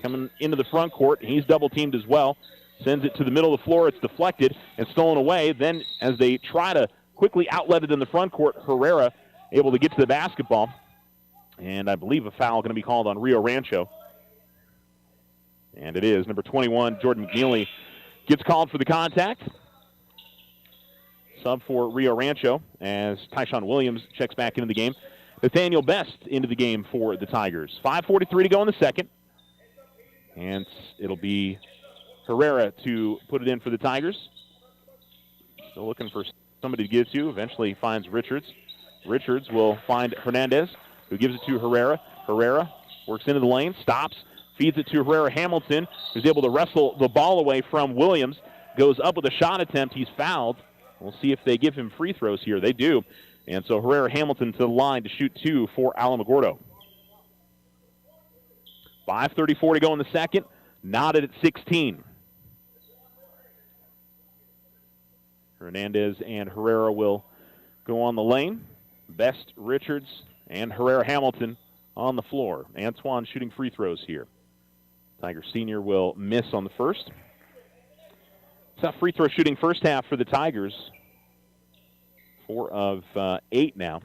coming into the front court. He's double-teamed as well. Sends it to the middle of the floor. It's deflected and stolen away. Then as they try to quickly outlet it in the front court, Herrera able to get to the basketball. And I believe a foul going to be called on Rio Rancho. And it is. Number 21, Jordan McNeely, gets called for the contact. Sub for Rio Rancho as Tyshawn Williams checks back into the game. Nathaniel Best into the game for the Tigers. 5:43 to go in the second. And it'll be Herrera to put it in for the Tigers. Still looking for somebody to give to. Eventually finds Richards. Richards will find Hernandez, who gives it to Herrera. Herrera works into the lane, stops, feeds it to Herrera Hamilton, who's able to wrestle the ball away from Williams. Goes up with a shot attempt. He's fouled. We'll see if they give him free throws here. They do. And so Herrera Hamilton to the line to shoot 2 for Alamogordo. 5:34 to go in the second. Knotted at 16. Hernandez and Herrera will go on the lane. Best, Richards, and Herrera-Hamilton on the floor. Antoine shooting free throws here. Tiger Senior will miss on the first. Tough free throw shooting first half for the Tigers. 4 of 8 now.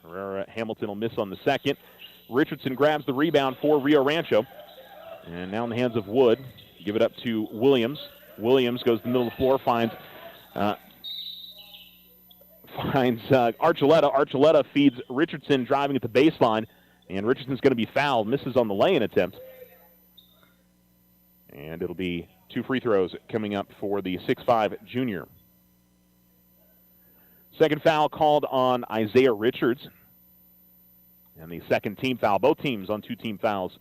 Herrera-Hamilton will miss on the second. Richardson grabs the rebound for Rio Rancho. And now in the hands of Wood. Give it up to Williams. Williams goes to the middle of the floor, finds Archuleta. Archuleta feeds Richardson driving at the baseline, and Richardson's going to be fouled. Misses on the lay-in attempt. And it'll be 2 free throws coming up for the 6'5 junior. Second foul called on Isaiah Richards. And the second team foul. Both teams on 2 team fouls.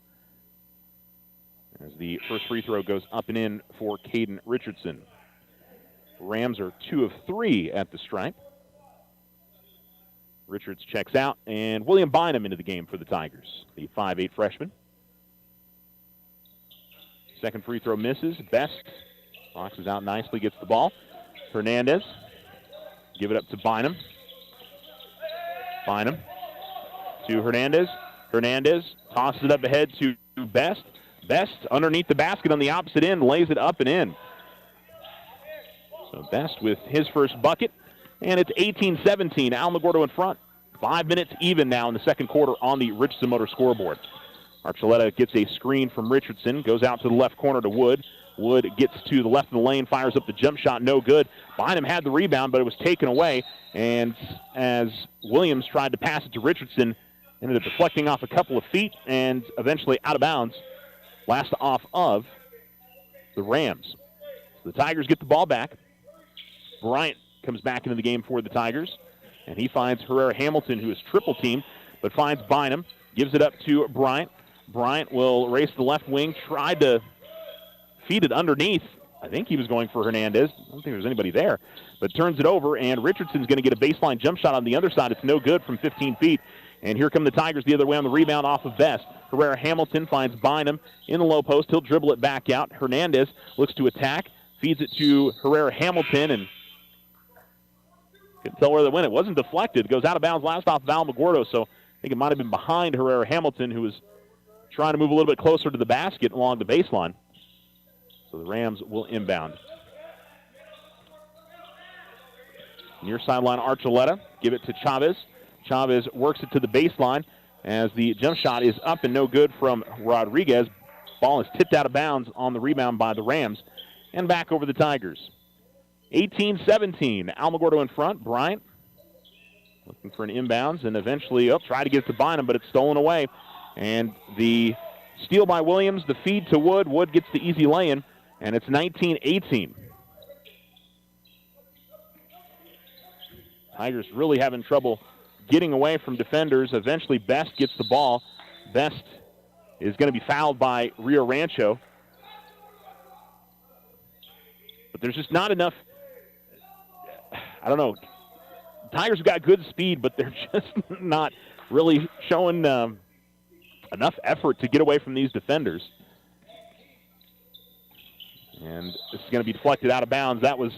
As the first free throw goes up and in for Caden Richardson. Rams are 2 of 3 at the stripe. Richards checks out, and William Bynum into the game for the Tigers, the 5'8 freshman. Second free throw misses. Best boxes out nicely, gets the ball. Hernandez, give it up to Bynum. Bynum to Hernandez. Hernandez tosses it up ahead to Best. Best underneath the basket on the opposite end, lays it up and in. So Best with his first bucket, and it's 18-17. Alamogordo in front. 5 minutes even now in the second quarter on the Richardson Motor scoreboard. Archuleta gets a screen from Richardson, goes out to the left corner to Wood. Wood gets to the left of the lane, fires up the jump shot, no good. Bynum had the rebound, but it was taken away, and as Williams tried to pass it to Richardson, ended up deflecting off a couple of feet and eventually out of bounds. Last off of the Rams. So the Tigers get the ball back. Bryant comes back into the game for the Tigers, and he finds Herrera-Hamilton, who is triple teamed, but finds Bynum, gives it up to Bryant. Bryant will race the left wing, tried to feed it underneath. I think he was going for Hernandez. I don't think there was anybody there, but turns it over, and Richardson's going to get a baseline jump shot on the other side. It's no good from 15 feet. And here come the Tigers the other way on the rebound off of Best. Herrera-Hamilton finds Bynum in the low post. He'll dribble it back out. Hernandez looks to attack, feeds it to Herrera-Hamilton, and couldn't tell where they went. It wasn't deflected. It goes out of bounds last off of Alamogordo, so I think it might have been behind Herrera-Hamilton, who was trying to move a little bit closer to the basket along the baseline. So the Rams will inbound. Near sideline, Archuleta. Give it to Chavez. Chavez works it to the baseline as the jump shot is up and no good from Rodriguez. Ball is tipped out of bounds on the rebound by the Rams. And back over the Tigers. 18-17. Alamogordo in front. Bryant looking for an inbounds and eventually try to get it to Bynum, but it's stolen away. And the steal by Williams, the feed to Wood. Wood gets the easy lay-in, and it's 19-18. Tigers really having trouble getting away from defenders. Eventually, Best gets the ball. Best is going to be fouled by Rio Rancho. But there's just not enough. I don't know. Tigers have got good speed, but they're just not really showing enough effort to get away from these defenders. And this is going to be deflected out of bounds. That was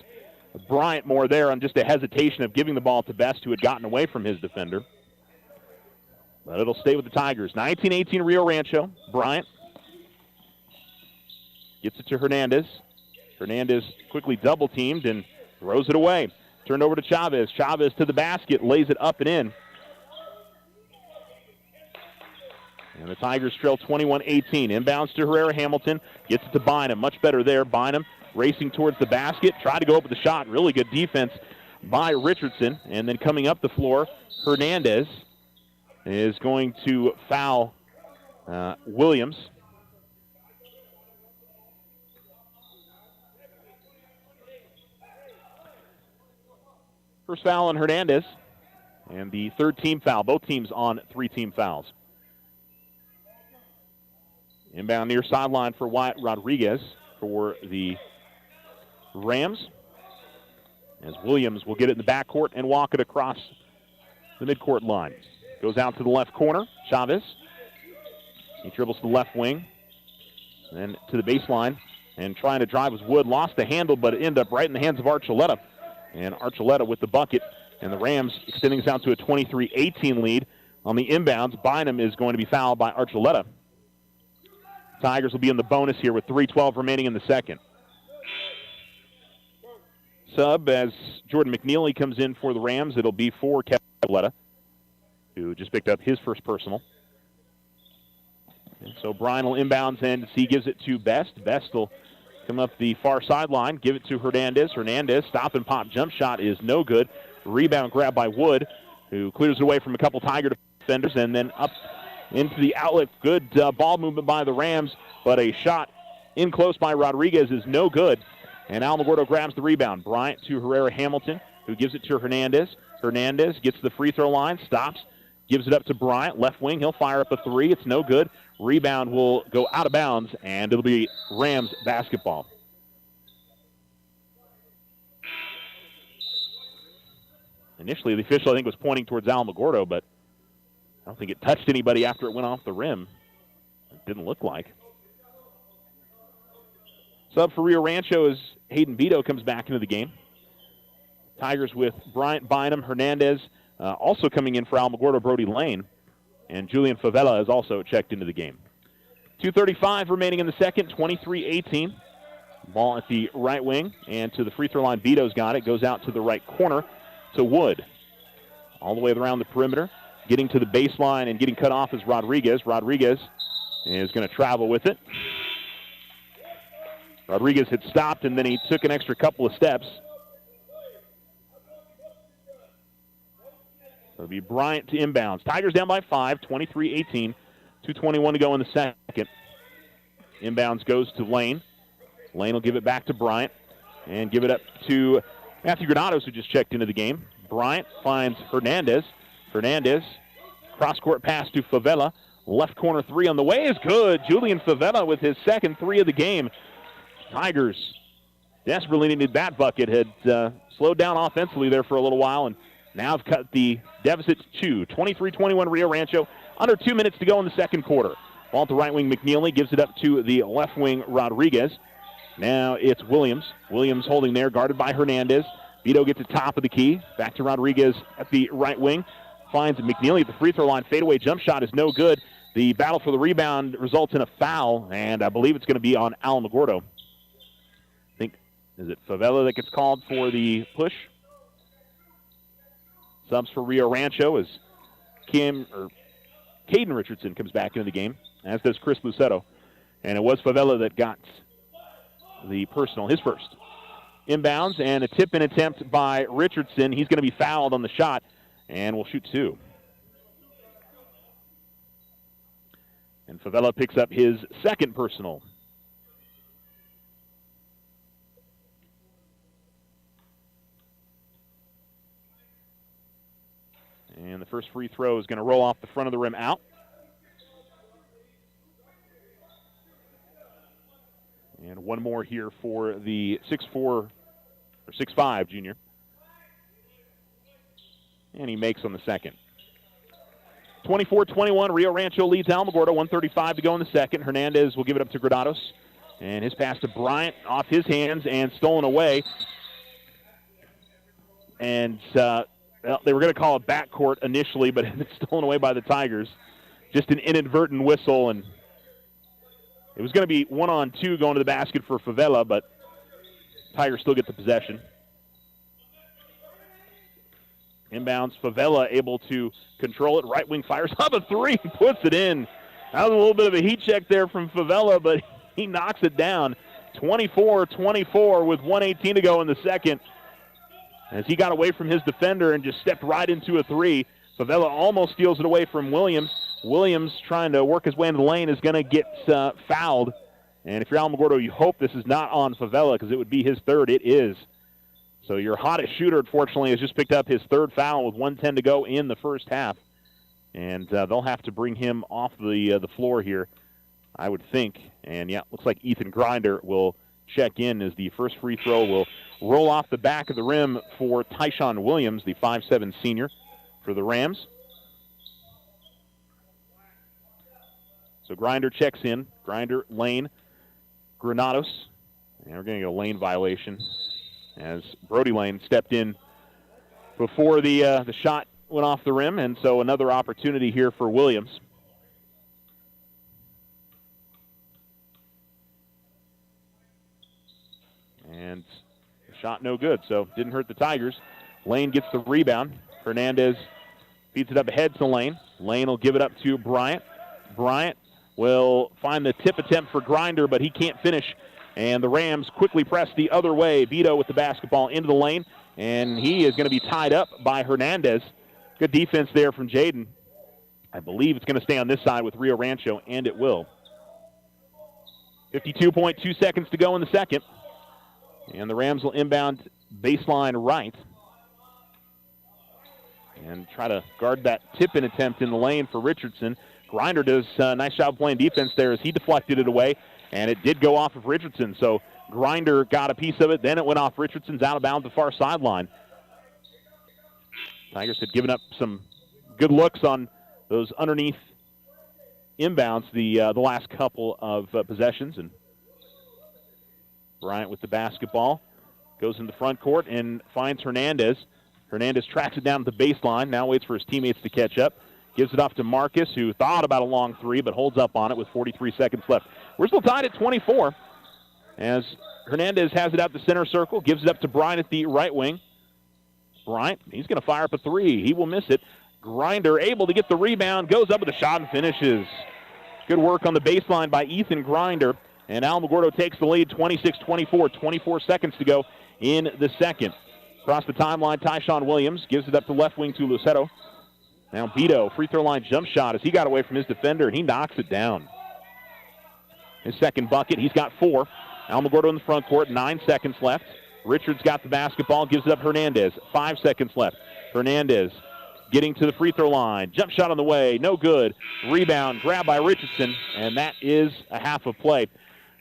Bryant more there on just a hesitation of giving the ball to Best, who had gotten away from his defender. But it'll stay with the Tigers. 19-18 Rio Rancho. Bryant gets it to Hernandez. Hernandez quickly double-teamed and throws it away. Turned over to Chavez. Chavez to the basket, lays it up and in. And the Tigers trail 21-18. Inbounds to Herrera-Hamilton. Gets it to Bynum. Much better there. Bynum racing towards the basket. Tried to go up with the shot. Really good defense by Richardson. And then coming up the floor, Hernandez is going to foul Williams. First foul on Hernandez. And the third team foul. Both teams on 3-team fouls. Inbound near sideline for Wyatt Rodriguez for the Rams. as Williams will get it in the backcourt and walk it across the midcourt line. Goes out to the left corner. Chavez. He dribbles to the left wing. Then to the baseline. And trying to drive was Wood. Lost the handle, but it ended up right in the hands of Archuleta. And Archuleta with the bucket. And the Rams extending this out to a 23-18 lead. On the inbounds, Bynum is going to be fouled by Archuleta. Tigers will be in the bonus here with 3:12 remaining in the second. Sub as Jordan McNeely comes in for the Rams. It'll be for Kevin Archuleta, who just picked up his first personal. And so Bryan will inbounds and he gives it to Best. Best will come up the far sideline, give it to Hernandez. Hernandez, stop and pop jump shot is no good. Rebound grab by Wood, who clears it away from a couple Tiger defenders, and then up into the outlet. Good ball movement by the Rams, but a shot in close by Rodriguez is no good. And Alamogordo grabs the rebound. Bryant to Herrera Hamilton, who gives it to Hernandez. Hernandez gets to the free throw line, stops, gives it up to Bryant. Left wing, he'll fire up a three. It's no good. Rebound will go out of bounds, and it'll be Rams basketball. Initially, the official, I think, was pointing towards Alamogordo, but I don't think it touched anybody after it went off the rim. It didn't look like. Sub for Rio Rancho as Hayden Vito comes back into the game. Tigers with Bryant, Bynum, Hernandez also coming in for Alamogordo, Brody Lane. And Julian Favela is also checked into the game. 2:35 remaining in the second, 23-18. Ball at the right wing, and to the free throw line, Vito's got it. Goes out to the right corner to Wood. All the way around the perimeter. Getting to the baseline and getting cut off is Rodriguez. Rodriguez is going to travel with it. Rodriguez had stopped, and then he took an extra couple of steps. It'll be Bryant to inbounds. Tigers down by 5, 23-18. 2:21 to go in the second. Inbounds goes to Lane. Lane will give it back to Bryant and give it up to Matthew Granados, who just checked into the game. Bryant finds Hernandez. Hernandez, cross-court pass to Favela. Left corner three on the way is good. Julian Favela with his second three of the game. Tigers desperately needed that bucket. Had slowed down offensively there for a little while, and now have cut the deficit to 2. 23-21 Rio Rancho. Under 2 minutes to go in the second quarter. Ball at the right wing, McNeely gives it up to the left wing, Rodriguez. Now it's Williams. Williams holding there, guarded by Hernandez. Vito gets the top of the key. Back to Rodriguez at the right wing. Finds McNeely at the free throw line. Fadeaway jump shot is no good. The battle for the rebound results in a foul, and I believe it's going to be on Alamogordo. I think, is it Favela that gets called for the push? Subs for Rio Rancho as Caden Richardson comes back into the game, as does Chris Lucetto. And it was Favela that got the personal, his first. Inbounds and a tip-in attempt by Richardson. He's going to be fouled on the shot, and will shoot 2. And Favela picks up his second personal. And the first free throw is going to roll off the front of the rim out. And one more here for the 6'4", or 6'5" junior. And he makes on the second. 24-21, Rio Rancho leads Alamogordo. 1:35 to go in the second. Hernandez will give it up to Granados. And his pass to Bryant off his hands and stolen away. And well, they were going to call it backcourt initially, but it's stolen away by the Tigers. Just an inadvertent whistle, and it was going to be 1-on-2 going to the basket for Favela, but Tigers still get the possession. Inbounds, Favela able to control it. Right wing fires up a three, puts it in. That was a little bit of a heat check there from Favela, but he knocks it down. 24-24 with 1:18 to go in the second. As he got away from his defender and just stepped right into a three. Favela almost steals it away from Williams. Williams, trying to work his way into the lane, is going to get fouled. And if you're Alamogordo, you hope this is not on Favela because it would be his third. It is. So your hottest shooter, unfortunately, has just picked up his third foul with 1:10 to go in the first half. And they'll have to bring him off the floor here, I would think. And, yeah, looks like Ethan Grinder will check in as the first free throw will roll off the back of the rim for Tyshawn Williams, the 5'7" senior for the Rams. So Grinder checks in. Grinder, Lane, Granados. And we're going to get a lane violation as Brody Lane stepped in before the shot went off the rim, and so another opportunity here for Williams. And shot no good, so didn't hurt the Tigers. Lane gets the rebound. Hernandez feeds it up ahead to Lane. Lane will give it up to Bryant. Bryant will find the tip attempt for Grinder, but he can't finish. And the Rams quickly press the other way. Vito with the basketball into the lane, and he is going to be tied up by Hernandez. Good defense there from Jaden. I believe it's going to stay on this side with Rio Rancho, and it will. 52.2 seconds to go in the second. And the Rams will inbound baseline right and try to guard that tip-in attempt in the lane for Richardson. Grinder does a nice job playing defense there as he deflected it away, and it did go off of Richardson. So Grinder got a piece of it, then it went off Richardson's out of bounds the far sideline. Tigers had given up some good looks on those underneath inbounds the last couple of possessions, and Bryant with the basketball goes in the front court and finds Hernandez. Hernandez tracks it down to the baseline, now waits for his teammates to catch up. Gives it off to Marcus, who thought about a long three, but holds up on it with 43 seconds left. We're still tied at 24 as Hernandez has it out the center circle, gives it up to Bryant at the right wing. Bryant, he's going to fire up a three. He will miss it. Grinder able to get the rebound, goes up with a shot and finishes. Good work on the baseline by Ethan Grinder. And Alamogordo takes the lead 26-24, 24 seconds to go in the second. Across the timeline, Tyshawn Williams gives it up to left wing to Lucero. Now Vito, free throw line jump shot as he got away from his defender, and he knocks it down. His second bucket, he's got 4. Alamogordo in the front court, 9 seconds left. Richards got the basketball, gives it up Hernandez, 5 seconds left. Hernandez getting to the free throw line. Jump shot on the way, no good. Rebound, grab by Richardson, and that is a half of play.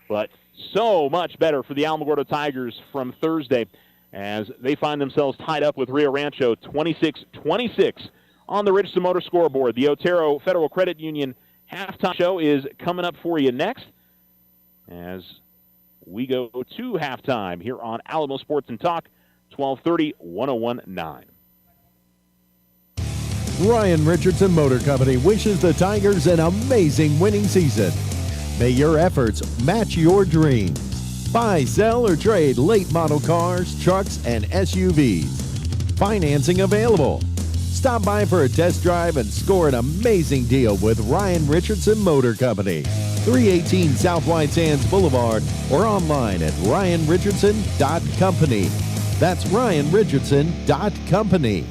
But so much better for the Alamogordo Tigers from Thursday as they find themselves tied up with Rio Rancho 26-26 on the Richardson Motor scoreboard. The Otero Federal Credit Union halftime show is coming up for you next as we go to halftime here on Alamo Sports and Talk, 1230, 101.9. Ryan Richardson Motor Company wishes the Tigers an amazing winning season. May your efforts match your dreams. Buy, sell, or trade late model cars, trucks, and SUVs. Financing available. Stop by for a test drive and score an amazing deal with Ryan Richardson Motor Company. 318 South White Sands Boulevard or online at ryanrichardson.company. That's ryanrichardson.company.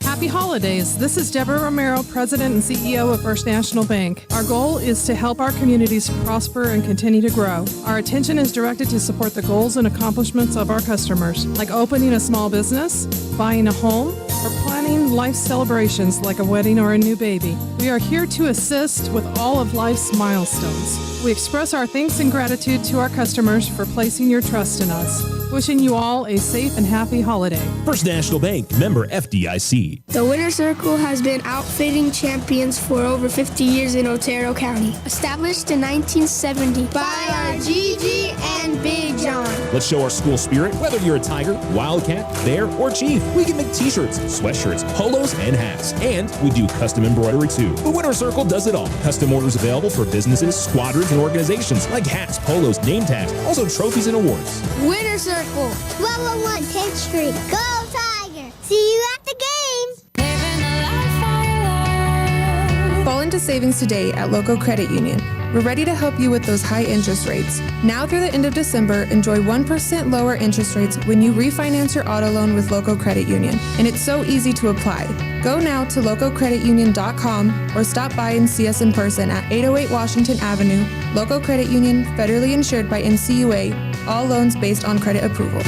Happy holidays. This is Deborah Romero, President and CEO of First National Bank. Our goal is to help our communities prosper and continue to grow. Our attention is directed to support the goals and accomplishments of our customers, like opening a small business, buying a home, or planning life celebrations like a wedding or a new baby. We are here to assist with all of life's milestones. We express our thanks and gratitude to our customers for placing your trust in us. Wishing you all a safe and happy holiday. First National Bank, member FDIC. The Winner's Circle has been outfitting champions for over 50 years in Otero County. Established in 1970 by our Gigi and Big John. Let's show our school spirit. Whether you're a Tiger, Wildcat, Bear, or Chief, we can make t-shirts, sweatshirts, polos, and hats. And we do custom embroidery too. The Winner's Circle does it all. Custom orders available for businesses, squadrons, and organizations like hats, polos, name tags, also trophies and awards. Winner's Circle, 1201 10th Street. Go Tiger! See you at the games! Fall into savings today at Local Credit Union. We're ready to help you with those high interest rates. Now through the end of December, enjoy 1% lower interest rates when you refinance your auto loan with Local Credit Union. And it's so easy to apply. Go now to localcreditunion.com or stop by and see us in person at 808 Washington Avenue. Local Credit Union, federally insured by NCUA. All loans based on credit approval.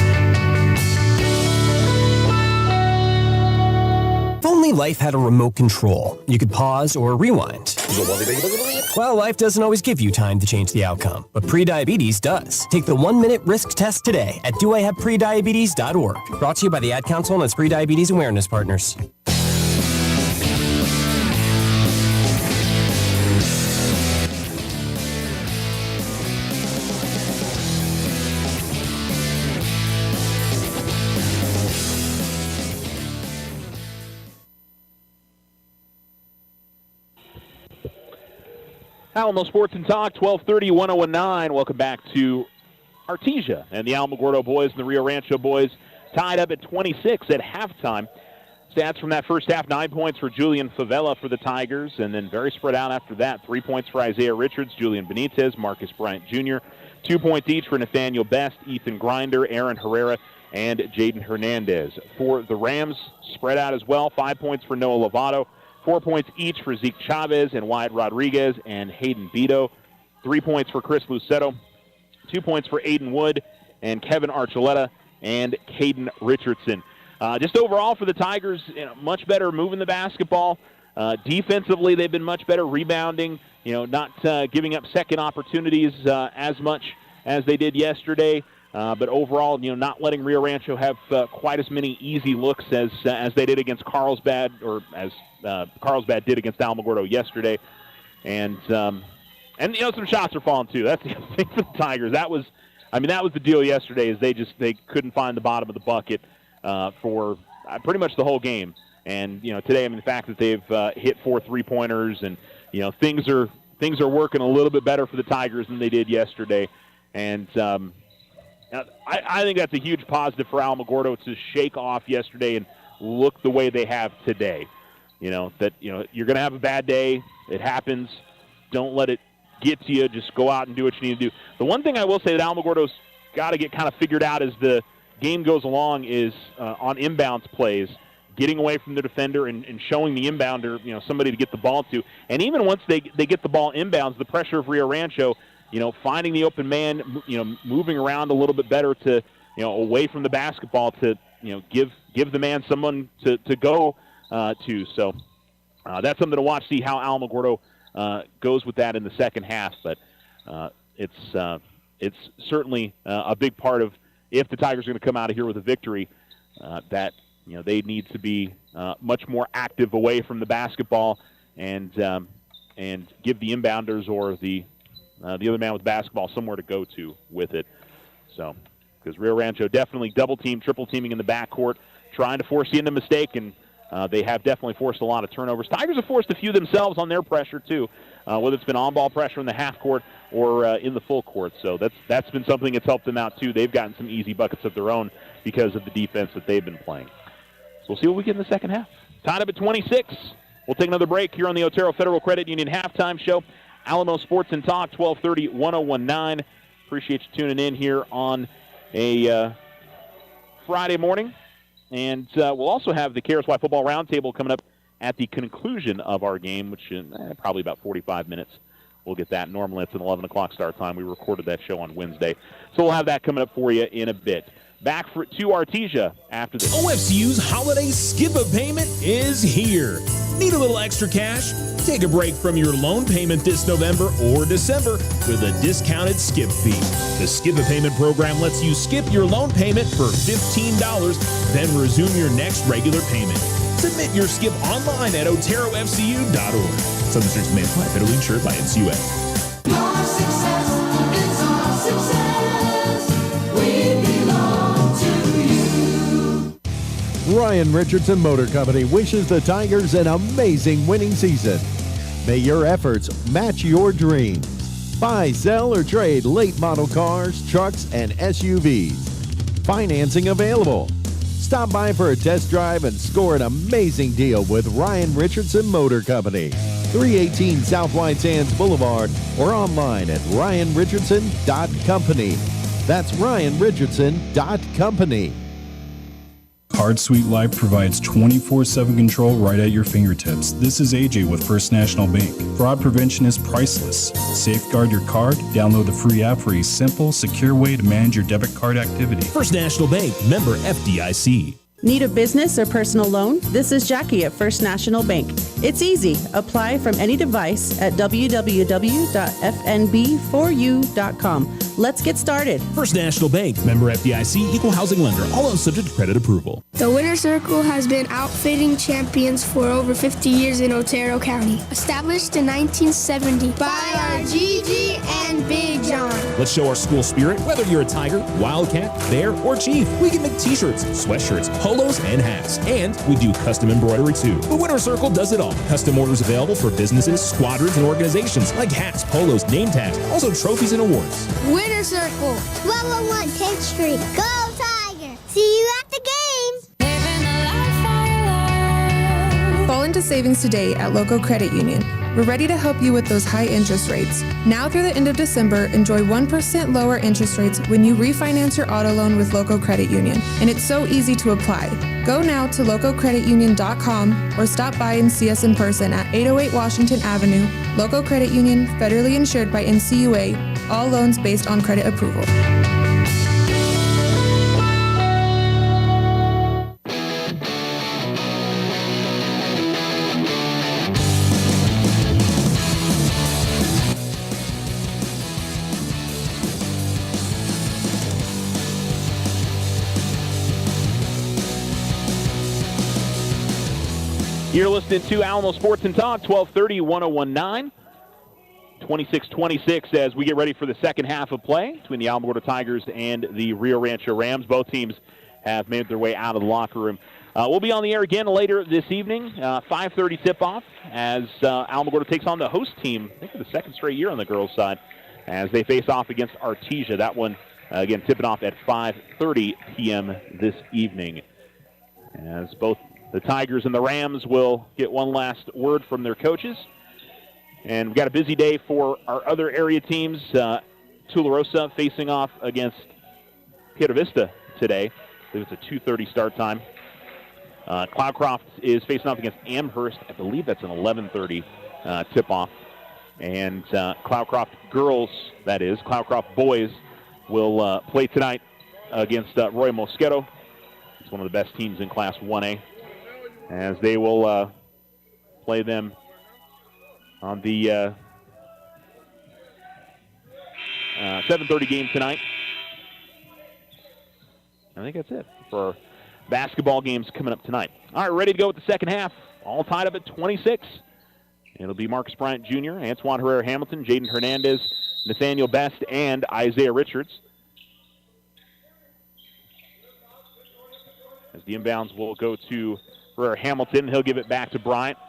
If only only life had a remote control, you could pause or rewind. Well, life doesn't always give you time to change the outcome, but prediabetes does. Take the 1-minute risk test today at doihaveprediabetes.org. Brought to you by the Ad Council and its prediabetes awareness partners. Alamo Sports and Talk, 1230, 1019. Welcome back to Artesia and the Alamogordo boys and the Rio Rancho boys tied up at 26 at halftime. Stats from that first half: 9 points for Julian Favela for the Tigers, and then very spread out after that. 3 points for Isaiah Richards, Julian Benitez, Marcus Bryant Jr. 2 points each for Nathaniel Best, Ethan Grinder, Aaron Herrera, and Jaden Hernandez. For the Rams, spread out as well. 5 points for Noah Lovato. 4 points each for Zeke Chavez and Wyatt Rodriguez and Hayden Beto. 3 points for Chris Lucetto. 2 points for Aiden Wood and Kevin Archuleta and Caden Richardson. Just overall for the Tigers, much better moving the basketball. Defensively, they've been much better rebounding, not giving up second opportunities as much as they did yesterday. But overall, not letting Rio Rancho have quite as many easy looks as they did against Carlsbad, or as Carlsbad did against Alamogordo yesterday. And some shots are falling too. That's the other thing for the Tigers. That was the deal yesterday. Is they couldn't find the bottom of the bucket for pretty much the whole game. And today, the fact that they've hit 4 3-pointers, and things are working a little bit better for the Tigers than they did yesterday. And I think that's a huge positive for Alamogordo to shake off yesterday and look the way they have today. You're going to have a bad day. It happens. Don't let it get to you. Just go out and do what you need to do. The one thing I will say that Alamogordo's got to get kind of figured out as the game goes along is on inbounds plays, getting away from the defender and showing the inbounder, somebody to get the ball to. And even once they get the ball inbounds, the pressure of Rio Rancho, finding the open man, moving around a little bit better to, away from the basketball to, give the man someone to go to. So that's something to watch, see how Alamogordo goes with that in the second half. But it's certainly a big part of, if the Tigers are going to come out of here with a victory, that they need to be much more active away from the basketball and give the inbounders or the other man with basketball somewhere to go to with it. So, because Rio Rancho definitely double-team, triple-teaming in the backcourt, trying to force you into mistake, and they have definitely forced a lot of turnovers. Tigers have forced a few themselves on their pressure, too, whether it's been on-ball pressure in the half court or in the full court. So that's been something that's helped them out, too. They've gotten some easy buckets of their own because of the defense that they've been playing. So we'll see what we get in the second half. Tied up at 26. We'll take another break here on the Otero Federal Credit Union halftime show. Alamo Sports and Talk, 1230, 1019. Appreciate you tuning in here on a Friday morning. And we'll also have the KRSY Football Roundtable coming up at the conclusion of our game, which is probably about 45 minutes. We'll get that. Normally it's an 11 o'clock start time. We recorded that show on Wednesday. So we'll have that coming up for you in a bit. Back to Artesia after this. OFCU's holiday skip-a-payment is here. Need a little extra cash? Take a break from your loan payment this November or December with a discounted skip fee. The skip-a-payment program lets you skip your loan payment for $15, then resume your next regular payment. Submit your skip online at oterofcu.org. Some restrictions may apply. Federally insured by NCUA. Your success is our success. We belong to you. Ryan Richardson Motor Company wishes the Tigers an amazing winning season. May your efforts match your dreams. Buy, sell, or trade late model cars, trucks, and SUVs. Financing available. Stop by for a test drive and score an amazing deal with Ryan Richardson Motor Company. 318 South White Sands Boulevard or online at ryanrichardson.company. That's ryanrichardson.company. Card Suite Life provides 24/7 control right at your fingertips. This is AJ with First National Bank. Fraud prevention is priceless. Safeguard your card. Download the free app for a simple, secure way to manage your debit card activity. First National Bank, member FDIC. Need a business or personal loan? This is Jackie at First National Bank. It's easy. Apply from any device at www.fnb4u.com. Let's get started. First National Bank, member FDIC, equal housing lender, all loans subject to credit approval. The Winter Circle has been outfitting champions for over 50 years in Otero County. Established in 1970 by our Gigi and Big John. Let's show our school spirit. Whether you're a Tiger, Wildcat, Bear, or Chief, we can make t-shirts, sweatshirts, polos, and hats. And we do custom embroidery too. The Winter Circle does it all. Custom orders available for businesses, squadrons, and organizations like hats, polos, name tags, also trophies and awards. Winter Circle, 1201 10th Street. Go Tiger! See you at the games! Fall into savings today at Local Credit Union. We're ready to help you with those high interest rates. Now through the end of December, enjoy 1% lower interest rates when you refinance your auto loan with Local Credit Union. And it's so easy to apply. Go now to localcreditunion.com or stop by and see us in person at 808 Washington Avenue. Local Credit Union, federally insured by NCUA. All loans based on credit approval. You're listening to Alamo Sports and Talk, 1230, 1019. 26-26 as we get ready for the second half of play between the Alamogordo Tigers and the Rio Rancho Rams. Both teams have made their way out of the locker room. We'll be on the air again later this evening, 5:30 tip-off, as Alamogordo takes on the host team, I think for the second straight year on the girls' side, as they face off against Artesia. That one, again, tipping off at 5:30 p.m. this evening. As both the Tigers and the Rams will get one last word from their coaches. And we've got a busy day for our other area teams. Tularosa facing off against Piedra Vista today. I believe it's a 2:30 start time. Cloudcroft is facing off against Amherst. I believe that's an 11:30 tip-off. And Cloudcroft girls, that is, Cloudcroft boys will play tonight against Roy Mosquito. It's one of the best teams in Class 1A. As they will play them on the 7:30 game tonight. I think that's it for basketball games coming up tonight. All right, ready to go with the second half. All tied up at 26. It'll be Marcus Bryant Jr., Antoine Herrera-Hamilton, Jaden Hernandez, Nathaniel Best, and Isaiah Richards. As the inbounds will go to Herrera-Hamilton, he'll give it back to Bryant.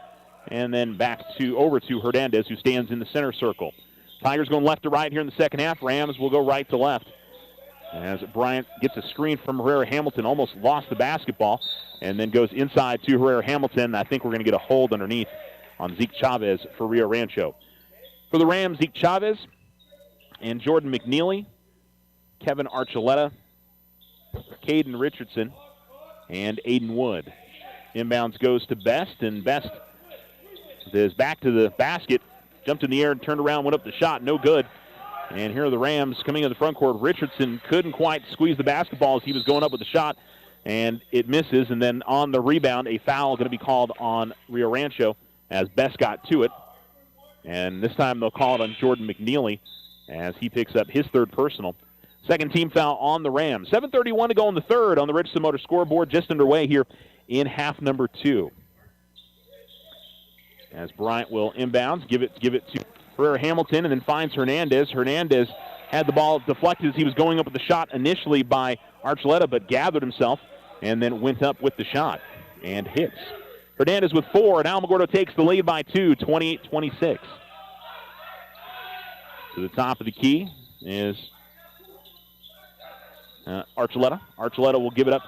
And then back over to Hernandez, who stands in the center circle. Tigers going left to right here in the second half. Rams will go right to left. As Bryant gets a screen from Herrera-Hamilton, almost lost the basketball, and then goes inside to Herrera-Hamilton. I think we're going to get a hold underneath on Zeke Chavez for Rio Rancho. For the Rams, Zeke Chavez and Jordan McNeely, Kevin Archuleta, Caden Richardson, and Aiden Wood. Inbounds goes to Best, and Best is back to the basket, jumped in the air and turned around, went up the shot, no good. And here are the Rams coming in the front court. Richardson couldn't quite squeeze the basketball as he was going up with the shot, and it misses. And then on the rebound, a foul going to be called on Rio Rancho as Best got to it. And this time they'll call it on Jordan McNeely as he picks up his third personal. Second team foul on the Rams. 7:31 to go in the third on the Richardson Motor scoreboard, just underway here in half number 2. As Bryant will inbounds, give it to Herrera-Hamilton, and then finds Hernandez. Hernandez had the ball deflected as he was going up with the shot initially by Archuleta, but gathered himself and then went up with the shot and hits. Hernandez with 4, and Alamogordo takes the lead by 2, 28-26. To the top of the key is Archuleta. Archuleta will give it up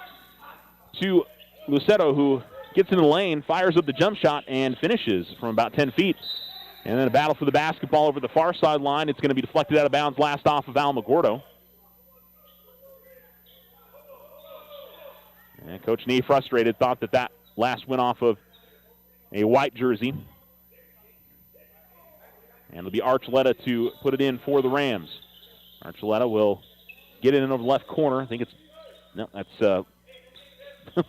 to Lucetto, who gets in the lane, fires up the jump shot, and finishes from about 10 feet. And then a battle for the basketball over the far sideline. It's going to be deflected out of bounds, last off of Alamogordo. And Coach Nee, frustrated, thought that last went off of a white jersey. And it'll be Archuleta to put it in for the Rams. Archuleta will get it in over the left corner. I think it's, no, that's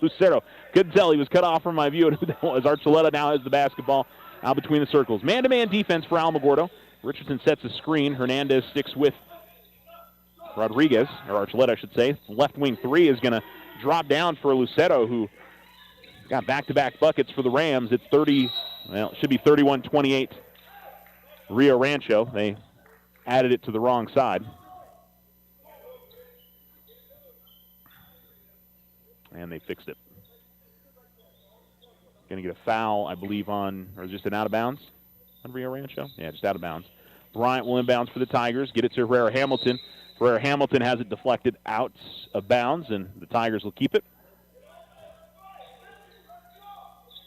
Lucero couldn't tell. He was cut off from my view, and who that was. Archuleta now has the basketball out between the circles. Man-to-man defense for Alamogordo. Richardson sets a screen. Hernandez sticks with Rodriguez, or Archuleta, I should say. Left wing three is going to drop down for Lucero, who got back-to-back buckets for the Rams. It's it should be 31-28 Rio Rancho. They added it to the wrong side. And they fixed it. Going to get a foul, I believe, or just an out of bounds on Rio Rancho? Yeah, just out of bounds. Bryant will inbounds for the Tigers. Get it to Herrera Hamilton. Herrera Hamilton has it deflected out of bounds, and the Tigers will keep it.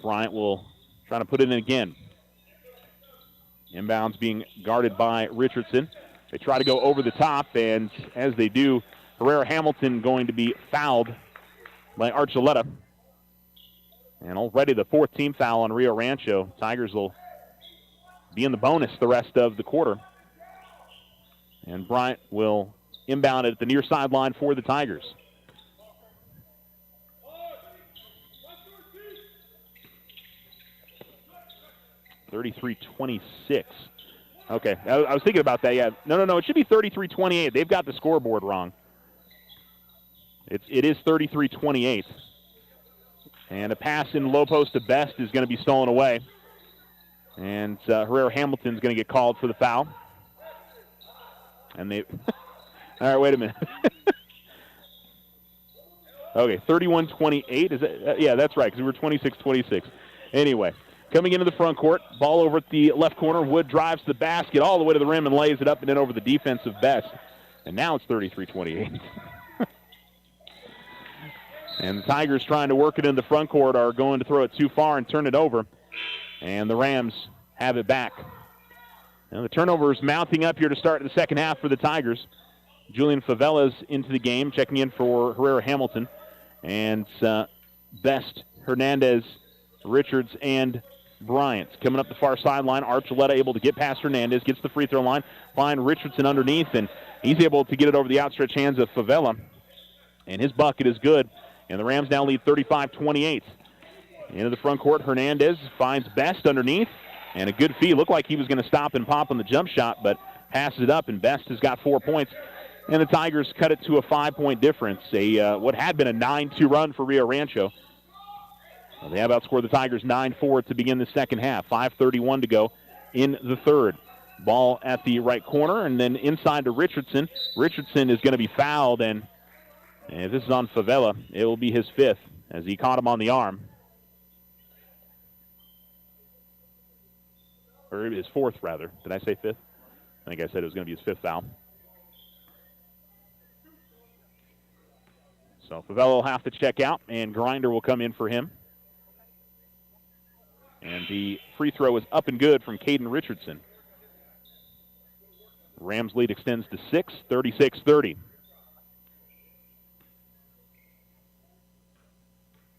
Bryant will try to put it in again. Inbounds being guarded by Richardson. They try to go over the top, and as they do, Herrera Hamilton going to be fouled by Archuleta. And already the fourth team foul on Rio Rancho. Tigers will be in the bonus the rest of the quarter. And Bryant will inbound it at the near sideline for the Tigers. (33-26). Okay, I was thinking about that. Yeah, no. It should be 33-28. They've got the scoreboard wrong. It is 33-28. And a pass in low post to Best is going to be stolen away. And Herrera Hamilton's going to get called for the foul. And they... All right, wait a minute. Okay, 31-28. Is that? Yeah, that's right, because we were 26-26. Anyway, coming into the front court, ball over at the left corner. Wood drives to the basket all the way to the rim and lays it up and in over the defensive Best. And now it's 33-28. And the Tigers trying to work it in the front court are going to throw it too far and turn it over. And the Rams have it back. Now the turnover is mounting up here to start the second half for the Tigers. Julian Favela's into the game, checking in for Herrera Hamilton. And Best, Hernandez, Richards, and Bryant. Coming up the far sideline, Archuleta able to get past Hernandez, gets the free throw line, find Richardson underneath, and he's able to get it over the outstretched hands of Favela. And his bucket is good. And the Rams now lead 35-28. Into the front court, Hernandez finds Best underneath. And a good feed. Looked like he was going to stop and pop on the jump shot, but passes it up, and Best has got 4 points. And the Tigers cut it to a 5-point difference. What had been a 9-2 run for Rio Rancho. Well, they have outscored the Tigers 9-4 to begin the second half. 5:31 to go in the third. Ball at the right corner, and then inside to Richardson. Richardson is going to be fouled, and if this is on Favela, it will be his fifth as he caught him on the arm. Or his fourth, rather. Did I say fifth? I think I said it was going to be his fifth foul. So Favela will have to check out, and Grinder will come in for him. And the free throw is up and good from Caden Richardson. Rams lead extends to 6, 36-30.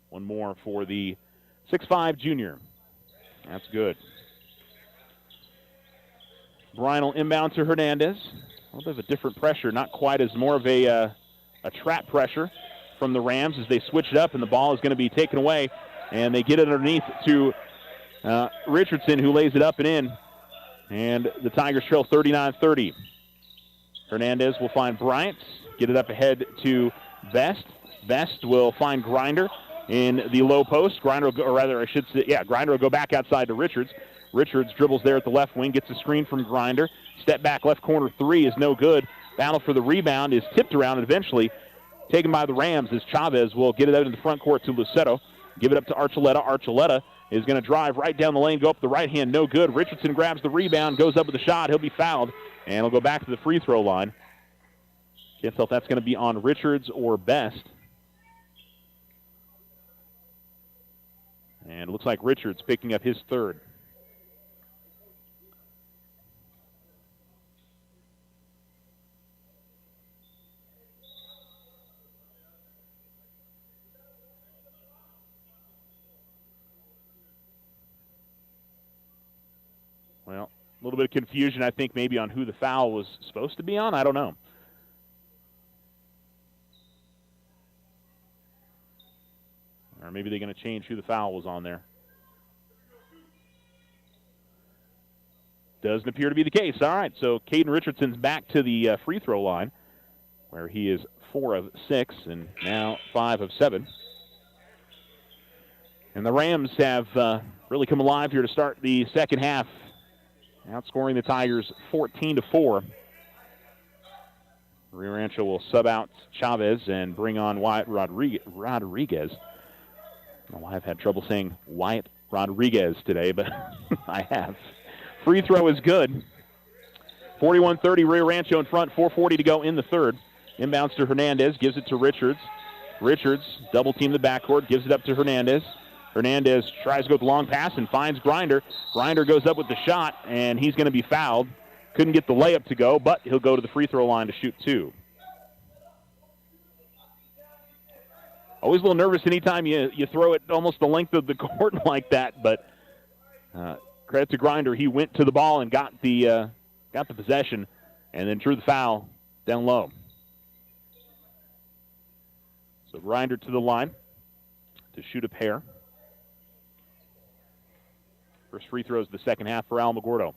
One more for the 6'5 junior. That's good. Brian will inbound to Hernandez. A little bit of a different pressure, not quite as more of a trap pressure from the Rams as they switch it up, and the ball is going to be taken away, and they get it underneath to Richardson, who lays it up and in, and the Tigers trail 39-30. Hernandez will find Bryant, get it up ahead to Best. Best will find Grinder in the low post. Grinder will go, or rather, I should say, Grinder will go back outside to Richards. Richards dribbles there at the left wing, gets a screen from Grinder. Step back left corner three is no good. Battle for the rebound is tipped around and eventually taken by the Rams as Chavez will get it out in the front court to Lucero. Give it up to Archuleta. Archuleta is going to drive right down the lane, go up the right hand, no good. Richardson grabs the rebound, goes up with the shot. He'll be fouled, and he'll go back to the free throw line. Can't tell if that's going to be on Richards or Best. And it looks like Richards picking up his third. Well, a little bit of confusion, I think, maybe on who the foul was supposed to be on. I don't know. Or maybe they're going to change who the foul was on there. Doesn't appear to be the case. All right, so Caden Richardson's back to the free throw line, where he is 4 of 6 and now 5 of 7. And the Rams have really come alive here to start the second half, outscoring the Tigers 14-4. Rio Rancho will sub out Chavez and bring on Wyatt Rodriguez. I don't know why I've had trouble saying Wyatt Rodriguez today, but I have. Free throw is good. 41-30, Rio Rancho in front, 4:40 to go in the third. Inbounds to Hernandez, gives it to Richards. Richards double-team the backcourt, gives it up to Hernandez. Hernandez tries to go with the long pass and finds Grinder. Grinder goes up with the shot, and he's going to be fouled. Couldn't get the layup to go, but he'll go to the free throw line to shoot 2. Always a little nervous anytime you throw it almost the length of the court like that, but credit to Grinder. He went to the ball and got the possession and then drew the foul down low. So Grinder to the line to shoot a pair. First free throws of the second half for Alamogordo.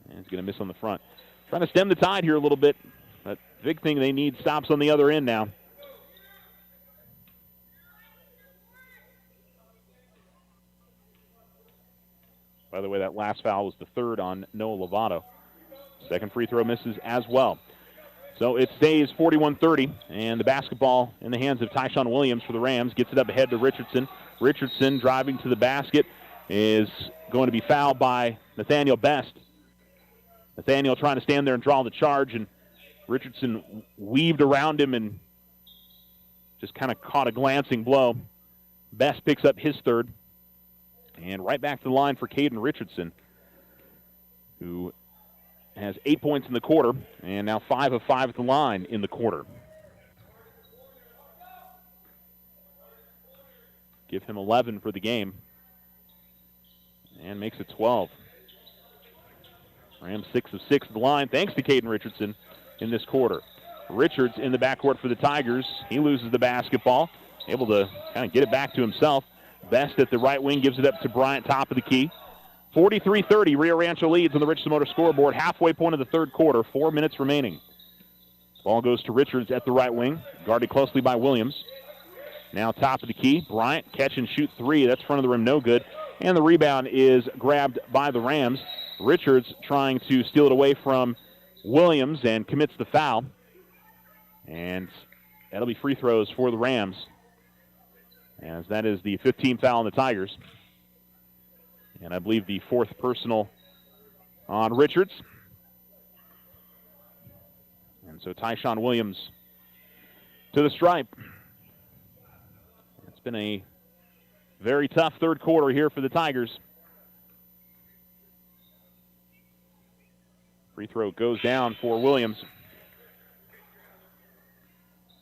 And he's going to miss on the front. Trying to stem the tide here a little bit. But big thing they need stops on the other end now. By the way, that last foul was the third on Noah Lovato. Second free throw misses as well. So it stays 41-30, and the basketball in the hands of Tyshawn Williams for the Rams. Gets it up ahead to Richardson. Richardson driving to the basket is going to be fouled by Nathaniel Best. Nathaniel trying to stand there and draw the charge, and Richardson weaved around him and just kind of caught a glancing blow. Best picks up his third. And right back to the line for Caden Richardson, who has 8 points in the quarter and now 5 of 5 at the line in the quarter. Give him 11 for the game and makes it 12. Rams 6 of 6 at the line thanks to Caden Richardson in this quarter. Richards in the backcourt for the Tigers. He loses the basketball, able to kind of get it back to himself. Best at the right wing gives it up to Bryant, top of the key. 43-30, Rio Rancho leads on the Richardson Motor scoreboard. Halfway point of the third quarter, 4 minutes remaining. Ball goes to Richards at the right wing, guarded closely by Williams. Now top of the key, Bryant catch and shoot 3. That's front of the rim, no good. And the rebound is grabbed by the Rams. Richards trying to steal it away from Williams and commits the foul. And that'll be free throws for the Rams, as that is the 15th foul on the Tigers. And I believe the 4th personal on Richards. And so Tyshawn Williams to the stripe. It's been a very tough third quarter here for the Tigers. Free throw goes down for Williams.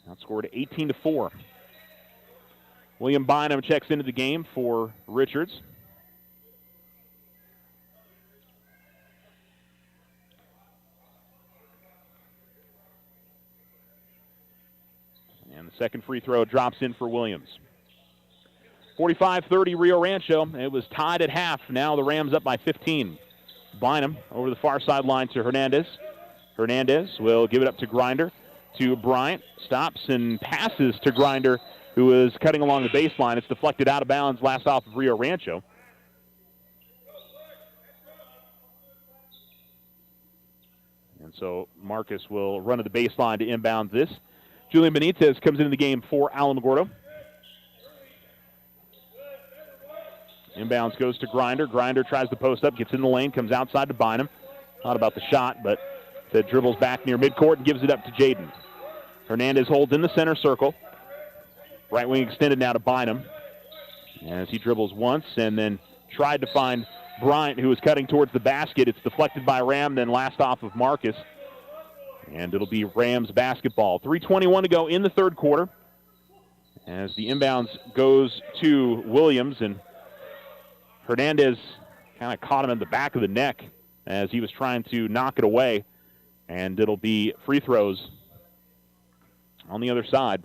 Outscored 18-4. William Bynum checks into the game for Richards. And the second free throw drops in for Williams. 45-30 Rio Rancho. It was tied at half. Now the Rams up by 15. Bynum over the far sideline to Hernandez. Hernandez will give it up to Grinder, to Bryant. Stops and passes to Grinder, who is cutting along the baseline. It's deflected out of bounds, last off of Rio Rancho. And so Marcus will run to the baseline to inbound this. Julian Benitez comes into the game for Alamogordo. Inbounds goes to Grinder. Grinder tries to post up, gets in the lane, comes outside to Bynum. Thought about the shot, but that dribbles back near midcourt and gives it up to Jaden. Hernandez holds in the center circle. Right wing extended now to Bynum, as he dribbles once and then tried to find Bryant, who was cutting towards the basket. It's deflected by Ram, then last off of Marcus. And it'll be Rams basketball. 3:21 to go in the third quarter, as the inbounds goes to Williams, and Hernandez kind of caught him in the back of the neck as he was trying to knock it away. And it'll be free throws on the other side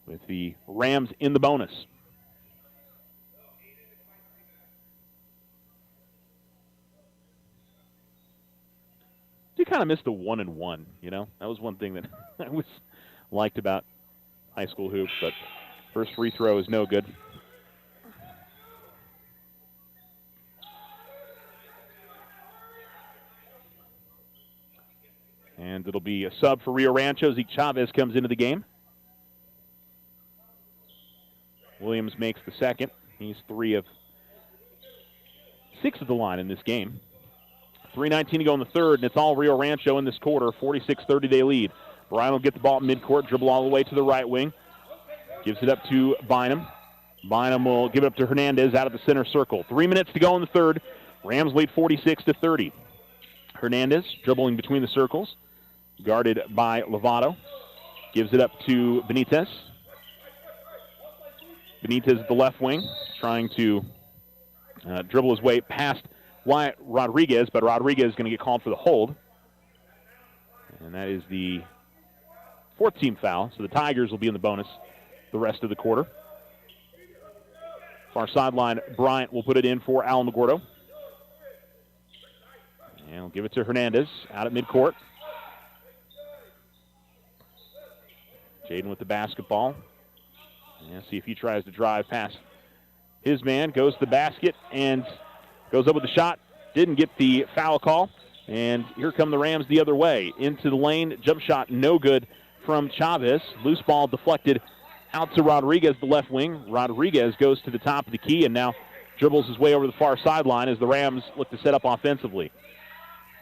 with the Rams in the bonus. You kind of missed the 1-and-1, you know? That was one thing that I was liked about high school hoops, but first free throw is no good. And it'll be a sub for Rio Rancho. Zeke Chavez comes into the game. Williams makes the second. He's 3 of 6 at the line in this game. 3:19 to go in the third, and it's all Rio Rancho in this quarter. 46-30 they lead. Bryan will get the ball at midcourt, dribble all the way to the right wing. Gives it up to Bynum. Bynum will give it up to Hernandez out of the center circle. 3 minutes to go in the third. Rams lead 46-30. Hernandez dribbling between the circles, guarded by Lovato. Gives it up to Benitez. Benitez at the left wing, trying to dribble his way past Wyatt Rodriguez, but Rodriguez is going to get called for the hold. And that is the 4th team foul, so the Tigers will be in the bonus the rest of the quarter. Far sideline, Bryant will put it in for Alamogordo. And he'll give it to Hernandez out at midcourt. Jaden with the basketball. And see if he tries to drive past his man. Goes to the basket and goes up with the shot. Didn't get the foul call. And here come the Rams the other way. Into the lane. Jump shot no good from Chavez. Loose ball deflected out to Rodriguez, the left wing. Rodriguez goes to the top of the key and now dribbles his way over the far sideline as the Rams look to set up offensively.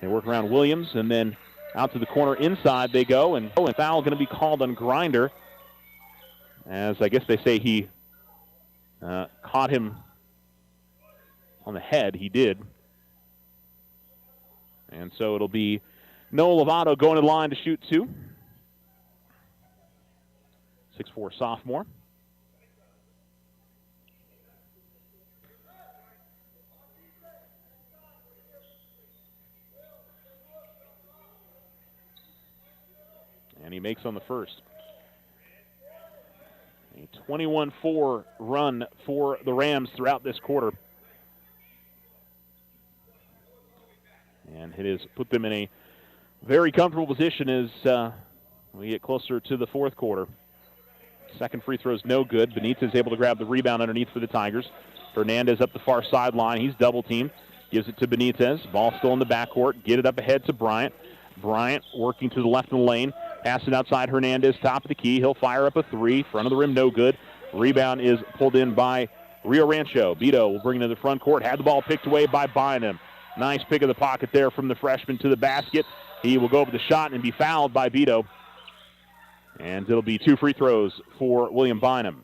They work around Williams and then out to the corner inside they go. And foul going to be called on Grinder, as I guess they say he caught him on the head. He did. And so it'll be Noah Lovato going to the line to shoot 2. 6'4" sophomore. And he makes on the first. A 21-4 run for the Rams throughout this quarter. And it has put them in a very comfortable position as we get closer to the fourth quarter. Second free throw is no good. Benitez able to grab the rebound underneath for the Tigers. Hernandez up the far sideline. He's double-teamed. Gives it to Benitez. Ball still in the backcourt. Get it up ahead to Bryant. Bryant working to the left of the lane. Pass it outside Hernandez, top of the key. He'll fire up a 3. Front of the rim, no good. Rebound is pulled in by Rio Rancho. Beto will bring it to the front court. Had the ball picked away by Bynum. Nice pick of the pocket there from the freshman to the basket. He will go over the shot and be fouled by Beto. And it'll be 2 free throws for William Bynum.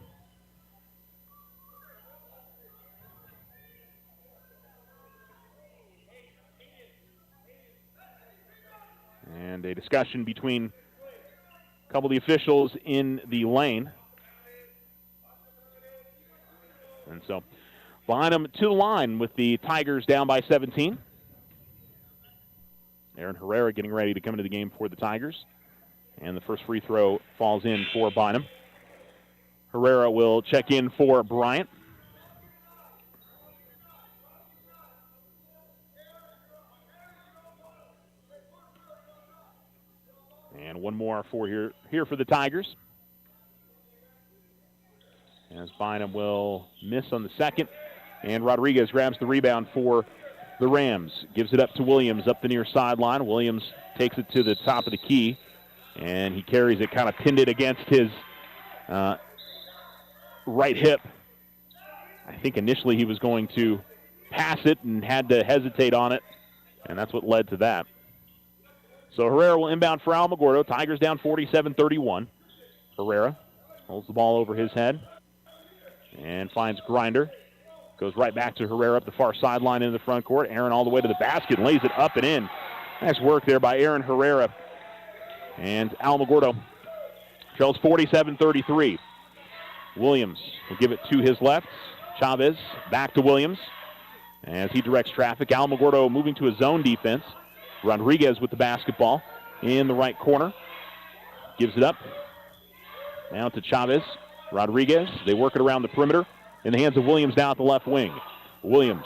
And a discussion between a couple of the officials in the lane. And so Bynum to the line with the Tigers down by 17. Aaron Herrera getting ready to come into the game for the Tigers. And the first free throw falls in for Bynum. Herrera will check in for Bryant. And one more for here for the Tigers. As Bynum will miss on the second. And Rodriguez grabs the rebound for the Rams. Gives it up to Williams up the near sideline. Williams takes it to the top of the key. And he carries it, kind of pinned it against his right hip. I think initially he was going to pass it and had to hesitate on it. And that's what led to that. So Herrera will inbound for Alamogordo. Tigers down 47-31. Herrera holds the ball over his head and finds Grinder. Goes right back to Herrera up the far sideline into the front court. Aaron all the way to the basket, lays it up and in. Nice work there by Aaron Herrera. And Alamogordo trails 47-33. Williams will give it to his left. Chavez back to Williams as he directs traffic. Alamogordo moving to a zone defense. Rodriguez with the basketball in the right corner. Gives it up. Now to Chavez. Rodriguez, they work it around the perimeter in the hands of Williams down at the left wing. Williams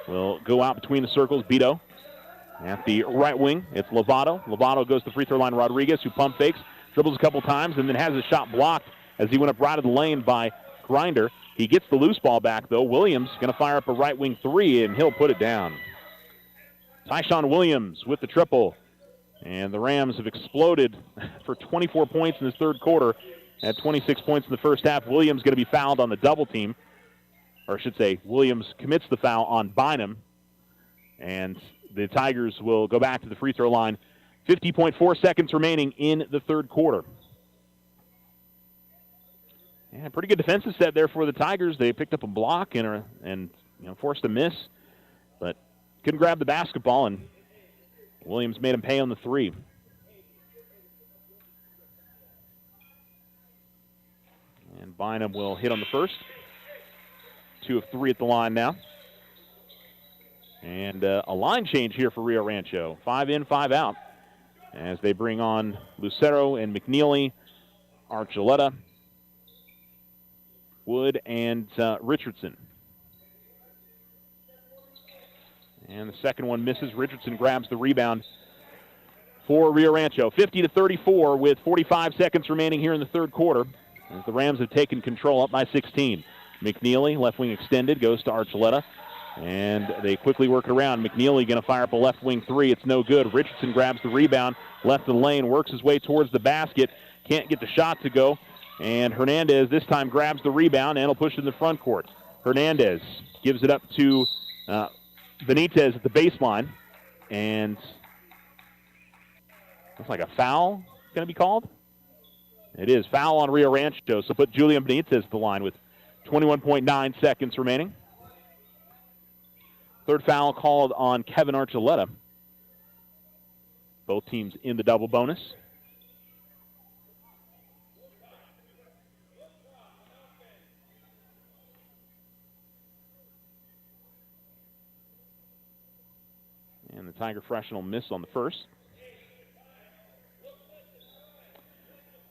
will go out between the circles. Beto at the right wing. It's Lovato. Lovato goes to the free throw line. Rodriguez, who pump fakes, dribbles a couple times, and then has his shot blocked as he went up right of the lane by Grinder. He gets the loose ball back, though. Williams going to fire up a right wing three, and he'll put it down. Tyshawn Williams with the triple. And the Rams have exploded for 24 points in this third quarter. At 26 points in the first half. Williams going to be fouled on the double team. Or I should say, Williams commits the foul on Bynum. And the Tigers will go back to the free throw line. 50.4 seconds remaining in the third quarter. Yeah, pretty good defensive set there for the Tigers. They picked up a block and forced a miss, but couldn't grab the basketball, and Williams made him pay on the three. And Bynum will hit on the first. 2 of 3 at the line now. And a line change here for Rio Rancho. 5 in, 5 out. As they bring on Lucero and McNeely, Archuleta, Wood, and Richardson. And the second one misses. Richardson grabs the rebound for Rio Rancho. 50-34 with 45 seconds remaining here in the third quarter. As the Rams have taken control up by 16. McNeely, left wing extended, goes to Archuleta. And they quickly work it around. McNeely going to fire up a left wing three. It's no good. Richardson grabs the rebound, left of the lane, works his way towards the basket. Can't get the shot to go. And Hernandez this time grabs the rebound and will push it in the front court. Hernandez gives it up to Benitez at the baseline. And looks like a foul going to be called. It is. Foul on Rio Rancho. So put Julian Benitez at the line with 21.9 seconds remaining. Third foul called on Kevin Archuleta. Both teams in the double bonus. And the Tiger Freshen will miss on the first.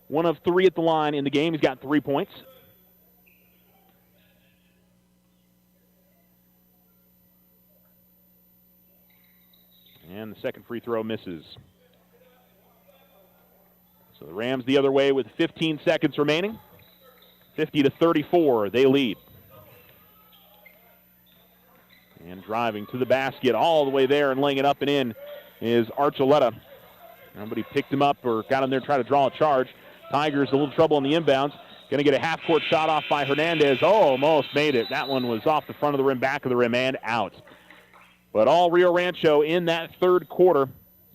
1 of 3 at the line in the game. He's got 3 points. And the second free throw misses. So the Rams the other way with 15 seconds remaining. 50-34, they lead. And driving to the basket all the way there and laying it up and in is Archuleta. Nobody picked him up or got him there trying to draw a charge. Tigers a little trouble in the inbounds. Going to get a half-court shot off by Hernandez. Oh, almost made it. That one was off the front of the rim, back of the rim, and out. But all Rio Rancho in that third quarter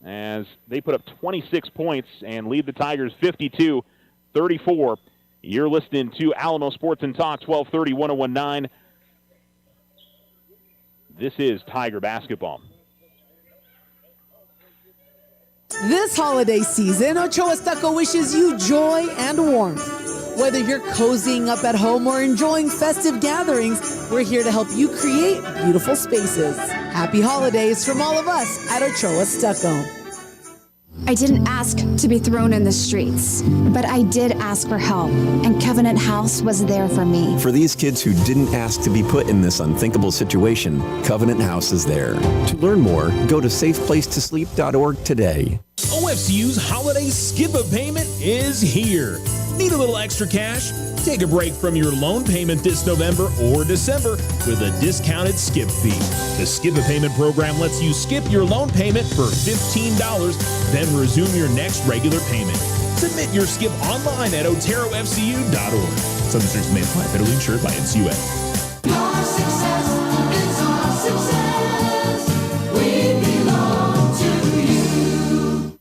as they put up 26 points and lead the Tigers 52-34. You're listening to Alamo Sports and Talk, 1230, 1019. This is Tiger basketball. This holiday season, Ochoa Stucco wishes you joy and warmth. Whether you're cozying up at home or enjoying festive gatherings, we're here to help you create beautiful spaces. Happy holidays from all of us at Ochoa Stucco. I didn't ask to be thrown in the streets, but I did ask for help, and Covenant House was there for me. For these kids who didn't ask to be put in this unthinkable situation, Covenant House is there. To learn more, go to safeplacetosleep.org today. OFCU's holiday skip-a-payment is here. Need a little extra cash? Take a break from your loan payment this November or December with a discounted skip fee. The Skip-a-Payment program lets you skip your loan payment for $15, then resume your next regular payment. Submit your skip online at oterofcu.org. Some restrictions may apply. Federally insured by NCUA. Your success is our success. We belong to you.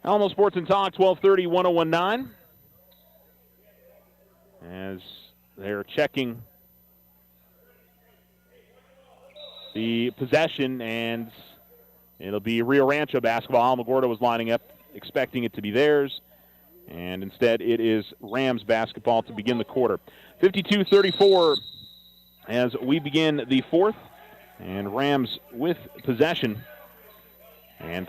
Alamo Sports and Talk, 1230, 1019. As they're checking the possession, and it'll be Rio Rancho basketball. Alamogordo was lining up, expecting it to be theirs, and instead it is Rams basketball to begin the quarter. 52-34 as we begin the fourth, and Rams with possession. And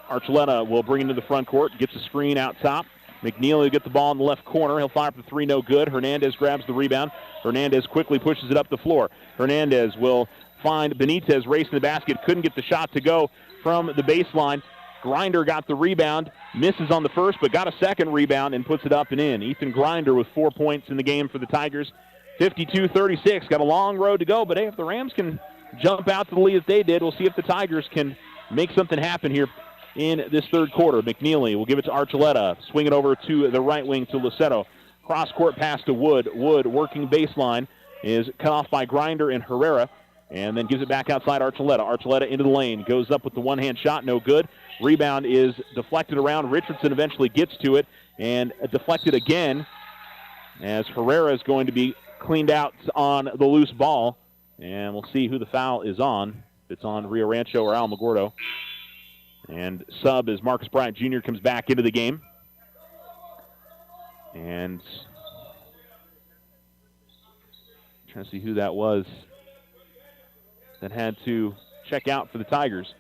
Archuleta will bring it into the front court, gets a screen out top. McNeely will get the ball in the left corner. He'll fire up the three, no good. Hernandez grabs the rebound. Hernandez quickly pushes it up the floor. Hernandez will find Benitez racing the basket. Couldn't get the shot to go from the baseline. Grinder got the rebound, misses on the first, but got a second rebound and puts it up and in. Ethan Grinder with 4 points in the game for the Tigers. 52-36. Got a long road to go, but hey, if the Rams can jump out to the lead as they did, we'll see if the Tigers can make something happen here in this third quarter. McNeely will give it to Archuleta. Swing it over to the right wing to Luceto. Cross-court pass to Wood. Wood working baseline is cut off by Grinder and Herrera, and then gives it back outside Archuleta. Archuleta into the lane. Goes up with the one-hand shot. No good. Rebound is deflected around. Richardson eventually gets to it and deflected again as Herrera is going to be cleaned out on the loose ball. And we'll see who the foul is on. If it's on Rio Rancho or Alamogordo. And sub as Marcus Bryant Jr. comes back into the game. And trying to see who that was that had to check out for the Tigers.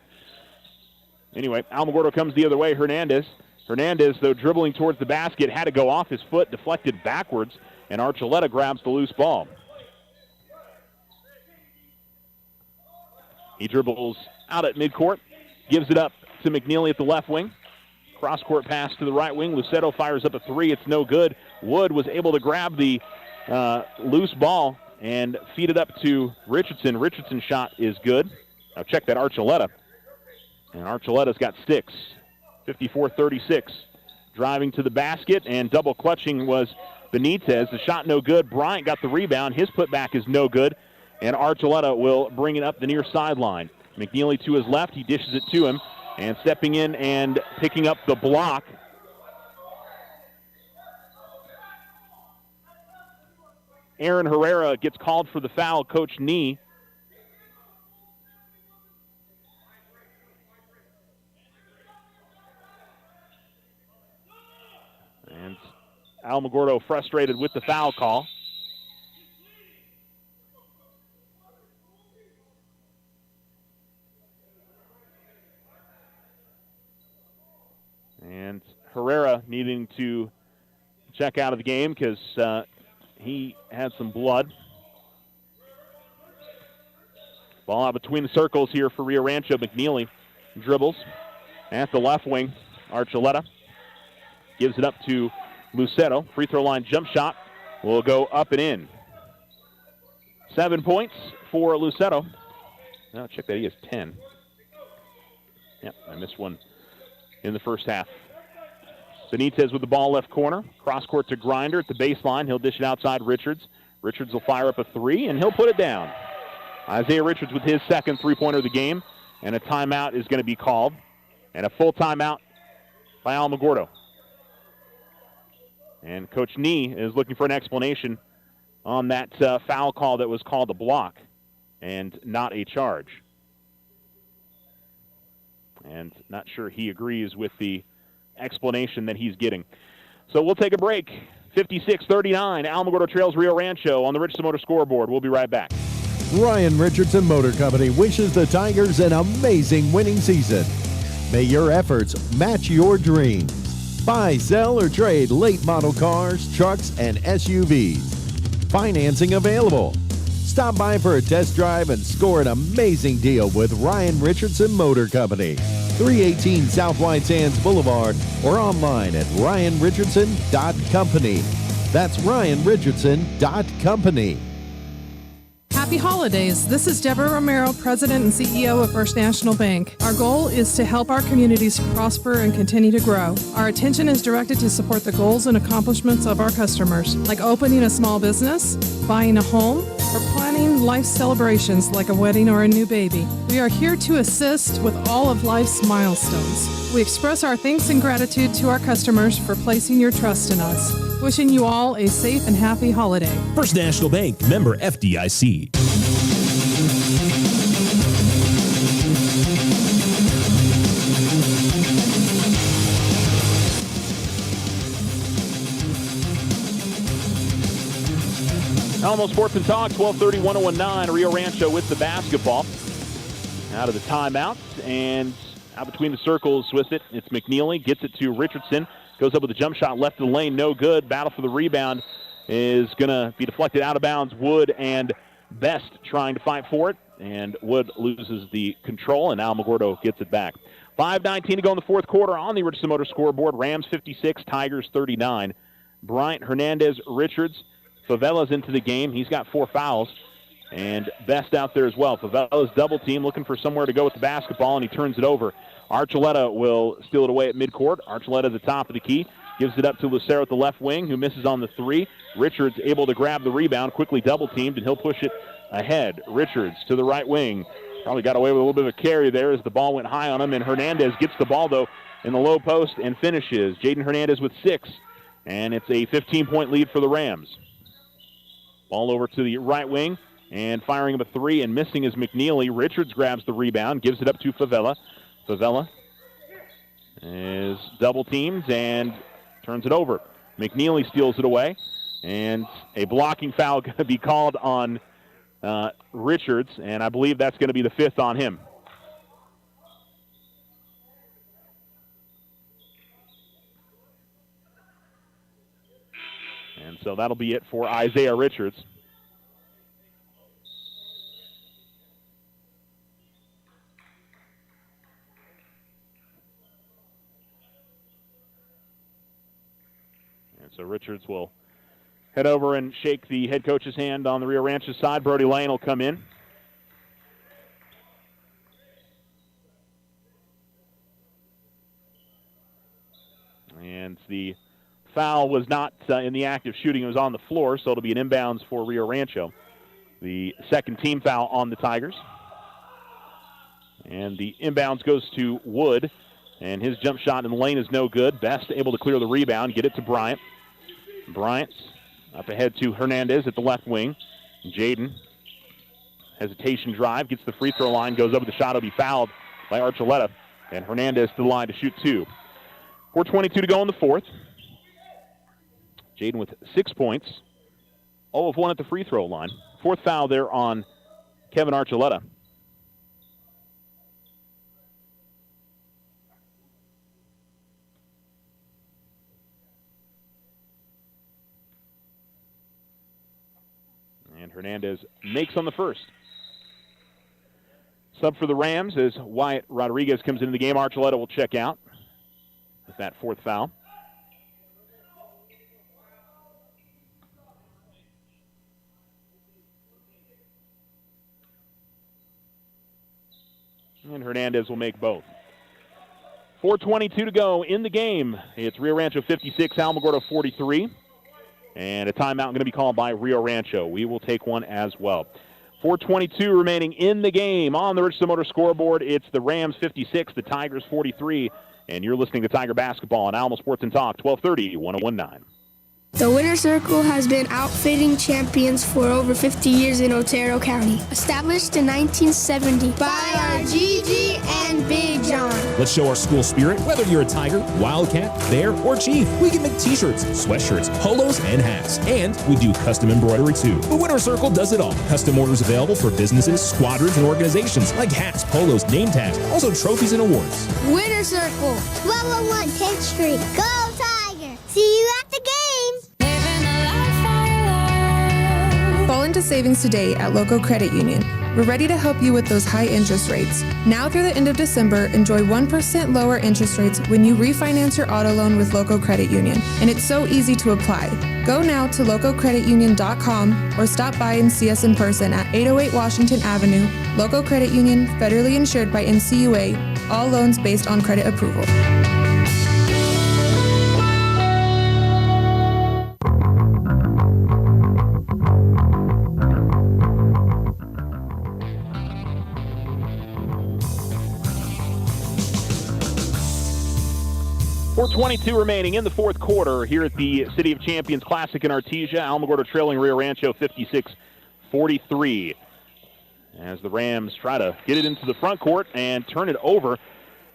Anyway, Alamogordo comes the other way. Hernandez, though, dribbling towards the basket, had to go off his foot, deflected backwards, and Archuleta grabs the loose ball. He dribbles out at midcourt, gives it up to McNeely at the left wing. Cross-court pass to the right wing. Luceto fires up a three. It's no good. Wood was able to grab the loose ball and feed it up to Richardson. Richardson's shot is good. Now check that Archuleta. And Archuleta's got sticks. 54-36. Driving to the basket and double clutching was Benitez. The shot no good. Bryant got the rebound. His putback is no good. And Archuleta will bring it up the near sideline. McNeely to his left. He dishes it to him. And stepping in and picking up the block. Aaron Herrera gets called for the foul. Coach Nee. And Alamogordo frustrated with the foul call. And Herrera needing to check out of the game because he had some blood. Ball out between the circles here for Rio Rancho. McNeely dribbles at the left wing. Archuleta gives it up to Luceto. Free throw line jump shot will go up and in. 7 points for Luceto. Now check that, he has 10. Yep, I missed one in the first half. Benitez with the ball left corner. Cross court to Grinder at the baseline. He'll dish it outside Richards. Richards will fire up a three, and he'll put it down. Isaiah Richards with his second three-pointer of the game, and a timeout is going to be called. And a full timeout by Alamogordo. And Coach Nee is looking for an explanation on that foul call that was called a block and not a charge. And not sure he agrees with the explanation that he's getting. So we'll take a break. 56-39, Alamogordo trails Rio Rancho on the Richardson Motor scoreboard. We'll be right back. Ryan Richardson Motor Company wishes the Tigers an amazing winning season. May your efforts match your dreams. Buy, sell, or trade late model cars, trucks, and SUVs. Financing available. Stop by for a test drive and score an amazing deal with Ryan Richardson Motor Company. 318 South White Sands Boulevard or online at ryanrichardson.company. That's ryanrichardson.company. Happy holidays. This is Deborah Romero, President and CEO of First National Bank. Our goal is to help our communities prosper and continue to grow. Our attention is directed to support the goals and accomplishments of our customers, like opening a small business, buying a home, or planning life celebrations like a wedding or a new baby. We are here to assist with all of life's milestones. We express our thanks and gratitude to our customers for placing your trust in us. Wishing you all a safe and happy holiday. First National Bank, member FDIC. Alamo Sports and Talk, 1230-1019. Rio Rancho with the basketball. Out of the timeout, and out between the circles with it. It's McNeely, gets it to Richardson, goes up with a jump shot left of the lane, no good. Battle for the rebound is going to be deflected out of bounds. Wood and Best trying to fight for it, and Wood loses the control, and Alamogordo gets it back. 5:19 to go in the fourth quarter on the Richardson Motor scoreboard. Rams 56, Tigers 39. Bryant, Hernandez, Richards, Favela's into the game. He's got 4 fouls, and Best out there as well. Favela's double team, looking for somewhere to go with the basketball, and he turns it over. Archuleta will steal it away at midcourt. Archuleta at the top of the key. Gives it up to Lucero at the left wing, who misses on the 3. Richards able to grab the rebound, quickly double-teamed, and he'll push it ahead. Richards to the right wing. Probably got away with a little bit of a carry there as the ball went high on him, and Hernandez gets the ball, though, in the low post and finishes. Jaden Hernandez with 6, and it's a 15-point lead for the Rams. Ball over to the right wing, and firing of a 3 and missing is McNeely. Richards grabs the rebound, gives it up to Favela. Favela is double-teamed and turns it over. McNeely steals it away, and a blocking foul going to be called on Richards, and I believe that's going to be the 5th on him. And so that'll be it for Isaiah Richards. So Richards will head over and shake the head coach's hand on the Rio Rancho side. Brody Lane will come in. And the foul was not in the act of shooting. It was on the floor, so it'll be an inbounds for Rio Rancho. The second team foul on the Tigers. And the inbounds goes to Wood, and his jump shot in the lane is no good. Best able to clear the rebound, get it to Bryant. Bryant up ahead to Hernandez at the left wing. Jaden, hesitation drive, gets the free throw line, goes over the shot. Will be fouled by Archuleta, and Hernandez to the line to shoot 2. 4:22 to go in the fourth. Jaden with 6 points, 0 of 1 at the free throw line. 4th foul there on Kevin Archuleta. And Hernandez makes on the first. Sub for the Rams as Wyatt Rodriguez comes into the game. Archuleta will check out with that 4th foul. And Hernandez will make both. 4:22 to go in the game. It's Rio Rancho 56, Alamogordo 43. And a timeout going to be called by Rio Rancho. We will take one as well. 4:22 remaining in the game. On the Richardson Motor scoreboard, it's the Rams 56, the Tigers 43. And you're listening to Tiger Basketball on Alamo Sports and Talk, 1230, 1019. The Winner's Circle has been outfitting champions for over 50 years in Otero County. Established in 1970 by our Gigi and Big John. Let's show our school spirit. Whether you're a Tiger, Wildcat, Bear, or Chief, we can make t-shirts, sweatshirts, polos, and hats. And we do custom embroidery too. The Winner's Circle does it all. Custom orders available for businesses, squadrons, and organizations like hats, polos, name tags, also trophies and awards. Winner's Circle, 1201 10th Street. Go Tiger! See you at the games! Fall into savings today at Local Credit Union. We're ready to help you with those high interest rates. Now through the end of December, enjoy 1% lower interest rates when you refinance your auto loan with Local Credit Union. And it's so easy to apply. Go now to localcreditunion.com or stop by and see us in person at 808 Washington Avenue. Local Credit Union, federally insured by NCUA. All loans based on credit approval. .22 remaining in the fourth quarter here at the City of Champions Classic in Artesia. Alamogordo trailing Rio Rancho 56-43. As the Rams try to get it into the front court and turn it over.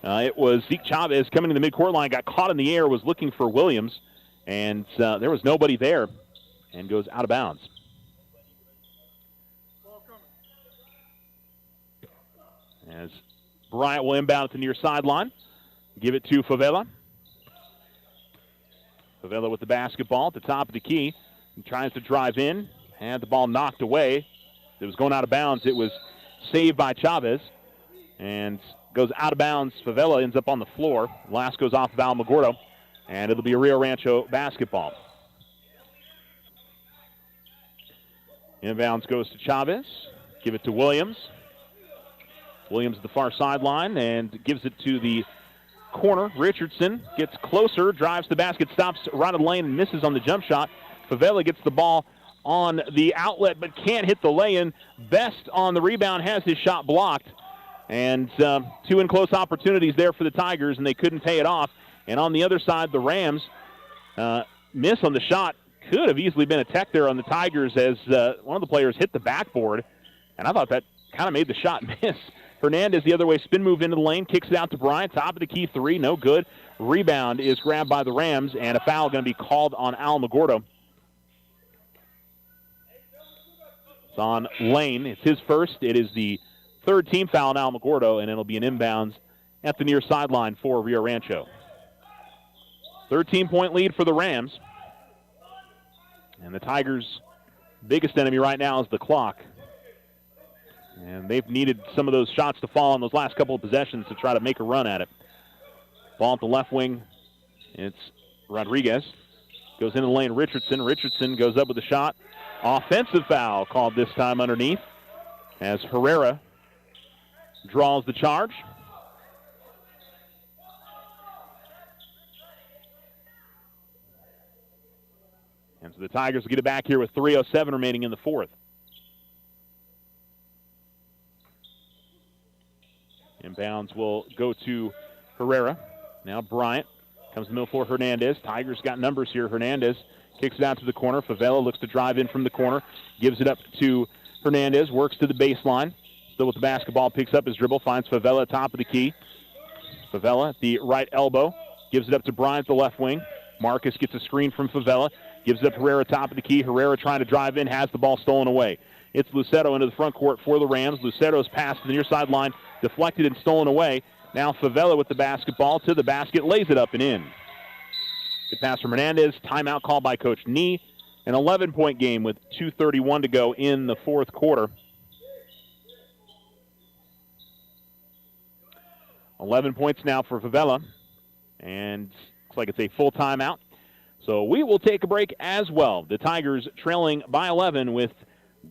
It was Zeke Chavez coming to the midcourt line, got caught in the air, was looking for Williams, and there was nobody there, and goes out of bounds. As Bryant will inbound at the near sideline. Give it to Favela. Favela with the basketball at the top of the key. He tries to drive in. Had the ball knocked away. It was going out of bounds. It was saved by Chavez. And goes out of bounds. Favela ends up on the floor. Last goes off of Alamogordo. And it'll be a Rio Rancho basketball. Inbounds goes to Chavez. Give it to Williams. Williams at the far sideline and gives it to the corner. Richardson gets closer, drives the basket, stops right of the lane, and misses on the jump shot. Favela gets the ball on the outlet but can't hit the lay-in. Best on the rebound has his shot blocked. And two in close opportunities there for the Tigers, and they couldn't pay it off. And on the other side, the Rams miss on the shot. Could have easily been a tech there on the Tigers as one of the players hit the backboard. And I thought that kind of made the shot miss. Hernandez the other way, spin move into the lane, kicks it out to Bryant. Top of the key three, no good. Rebound is grabbed by the Rams, and a foul going to be called on Alamogordo. It's on Lane. It's his first. It is the third team foul on Alamogordo, and it'll be an inbounds at the near sideline for Rio Rancho. 13-point lead for the Rams. And the Tigers' biggest enemy right now is the clock. And they've needed some of those shots to fall on those last couple of possessions to try to make a run at it. Ball at the left wing. It's Rodriguez. Goes into the lane, Richardson. Richardson goes up with a shot. Offensive foul called this time underneath as Herrera draws the charge. And so the Tigers will get it back here with 3:07 remaining in the fourth. Inbounds will go to Herrera. Now Bryant comes to the middle for Hernandez. Tigers got numbers here. Hernandez kicks it out to the corner. Favela looks to drive in from the corner. Gives it up to Hernandez. Works to the baseline. Still with the basketball. Picks up his dribble. Finds Favela at top of the key. Favela at the right elbow. Gives it up to Bryant, the left wing. Marcus gets a screen from Favela. Gives it up Herrera top of the key. Herrera trying to drive in. Has the ball stolen away. It's Lucero into the front court for the Rams. Lucero's pass to the near sideline. Deflected and stolen away. Now Favela with the basketball to the basket. Lays it up and in. Good pass from Hernandez. Timeout called by Coach Nee. An 11-point game with 2:31 to go in the fourth quarter. 11 points now for Favela. And looks like it's a full timeout. So we will take a break as well. The Tigers trailing by 11 with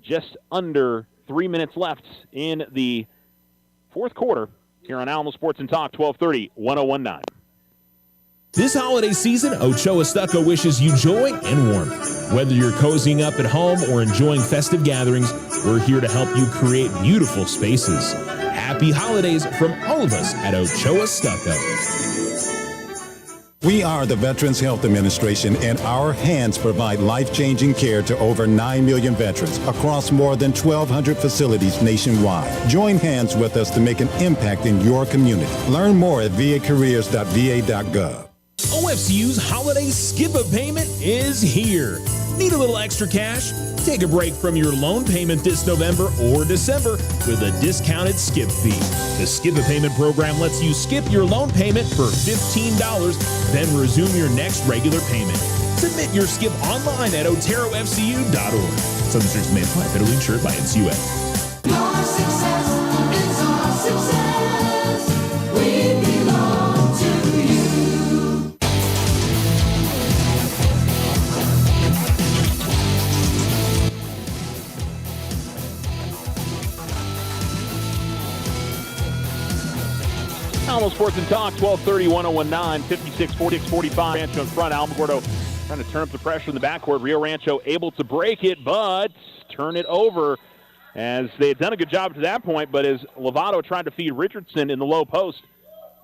just under 3 minutes left in the fourth quarter here on Alamo Sports and Talk, 1230, 1019. This holiday season, Ochoa Stucco wishes you joy and warmth. Whether you're cozying up at home or enjoying festive gatherings, we're here to help you create beautiful spaces. Happy holidays from all of us at Ochoa Stucco. We are the Veterans Health Administration, and our hands provide life-changing care to over 9 million veterans across more than 1,200 facilities nationwide. Join hands with us to make an impact in your community. Learn more at vacareers.va.gov. OFCU's holiday skip-a-payment is here. Need a little extra cash? Take a break from your loan payment this November or December with a discounted skip fee. The skip-a-payment program lets you skip your loan payment for $15, then resume your next regular payment. Submit your skip online at oterofcu.org. Some restrictions may apply. Federally insured by NCUA. Your success is our success. We belong to you. Alamo Sports and Talk, 1230, 1019, 56, 46, 45. Rancho in front. Alamogordo trying to turn up the pressure in the backcourt. Rio Rancho able to break it, but turn it over as they had done a good job to that point, but as Lovato tried to feed Richardson in the low post,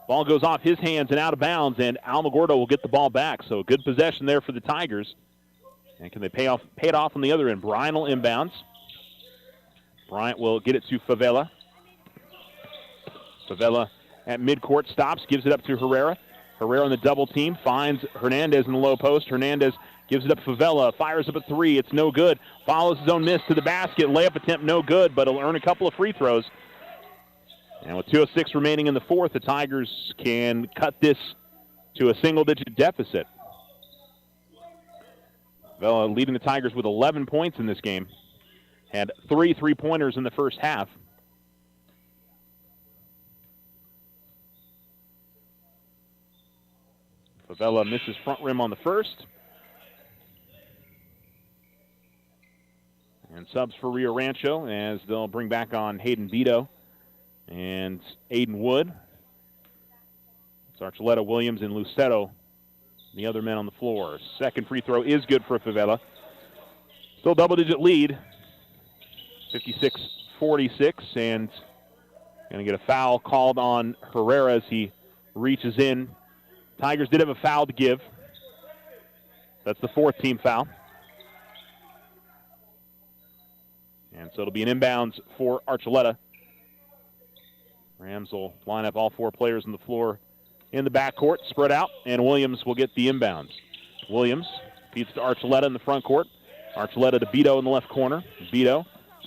ball goes off his hands and out of bounds, and Alamogordo will get the ball back. So a good possession there for the Tigers. And can they pay it off on the other end? Bryant will inbounds. Bryant will get it to Favela. Favela at midcourt stops, gives it up to Herrera. Herrera on the double team, finds Hernandez in the low post. Hernandez gives it up to Favela, fires up a three. It's no good. Follows his own miss to the basket. Layup attempt no good, but he'll earn a couple of free throws. And with 2:06 remaining in the fourth, the Tigers can cut this to a single-digit deficit. Favela leading the Tigers with 11 points in this game. Had 3 3-pointers in the first half. Favela misses front rim on the first. And subs for Rio Rancho as they'll bring back on Hayden Vito and Aiden Wood. It's Archuleta, Williams, and Lucero, the other men on the floor. Second free throw is good for Favela. Still double-digit lead, 56-46, and going to get a foul called on Herrera as he reaches in. Tigers did have a foul to give. That's the fourth team foul. And so it'll be an inbounds for Archuleta. Rams will line up all 4 players on the floor in the backcourt, spread out, and Williams will get the inbounds. Williams feeds to Archuleta in the front court. Archuleta to Beto in the left corner. Beto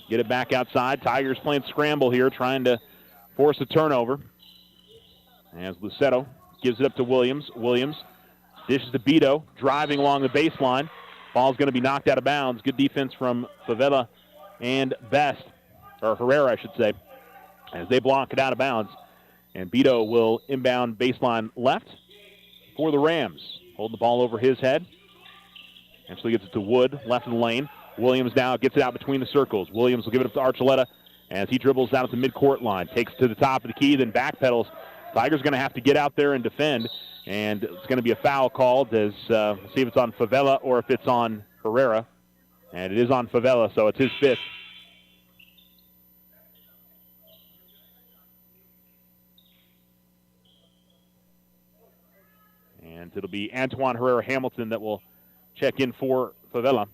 get it back outside. Tigers playing scramble here, trying to force a turnover. As Lucero gives it up to Williams. Williams dishes to Beto, driving along the baseline. Ball's going to be knocked out of bounds. Good defense from Favela and Best, or Herrera, I should say, as they block it out of bounds. And Beto will inbound baseline left for the Rams. Hold the ball over his head. Actually gets it to Wood, left in the lane. Williams now gets it out between the circles. Williams will give it up to Archuleta as he dribbles out at the midcourt line. Takes it to the top of the key, then backpedals. Tigers going to have to get out there and defend. And it's going to be a foul called as we'll see if it's on Favela or if it's on Herrera. And it is on Favela, so it's his fifth. And it'll be Antoine Herrera-Hamilton that will check in for Favela.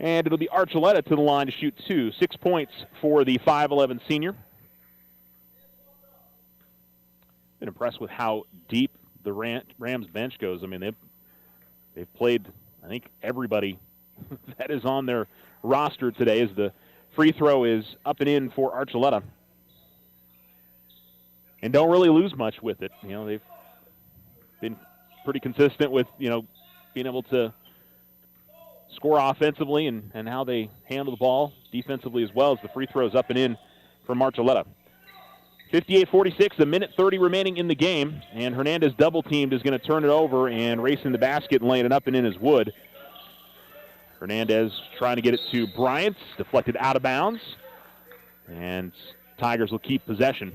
And it'll be Archuleta to the line to shoot 2. 6 points for the 5'11 senior. Been impressed with how deep the Rams bench goes. I mean, they've played, I think, everybody that is on their roster today as the free throw is up and in for Archuleta. And don't really lose much with it. You know, they've been pretty consistent with, you know, being able to score offensively and how they handle the ball defensively as well as the free throws up and in from Archuleta. 58-46, a minute 30 remaining in the game, and Hernandez double-teamed is going to turn it over and racing the basket and laying it up and in as Wood. Hernandez trying to get it to Bryant, deflected out of bounds, and Tigers will keep possession.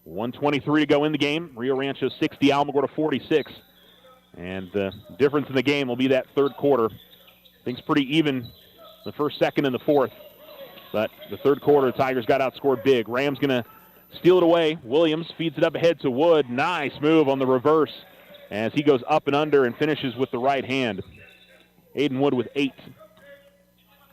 1:23 to go in the game. Rio Rancho 60, Alamogordo 46. And the difference in the game will be that third quarter. Things pretty even the first, second, and the fourth. But the third quarter, the Tigers got outscored big. Rams going to steal it away. Williams feeds it up ahead to Wood. Nice move on the reverse as he goes up and under and finishes with the right hand. Aiden Wood with 8.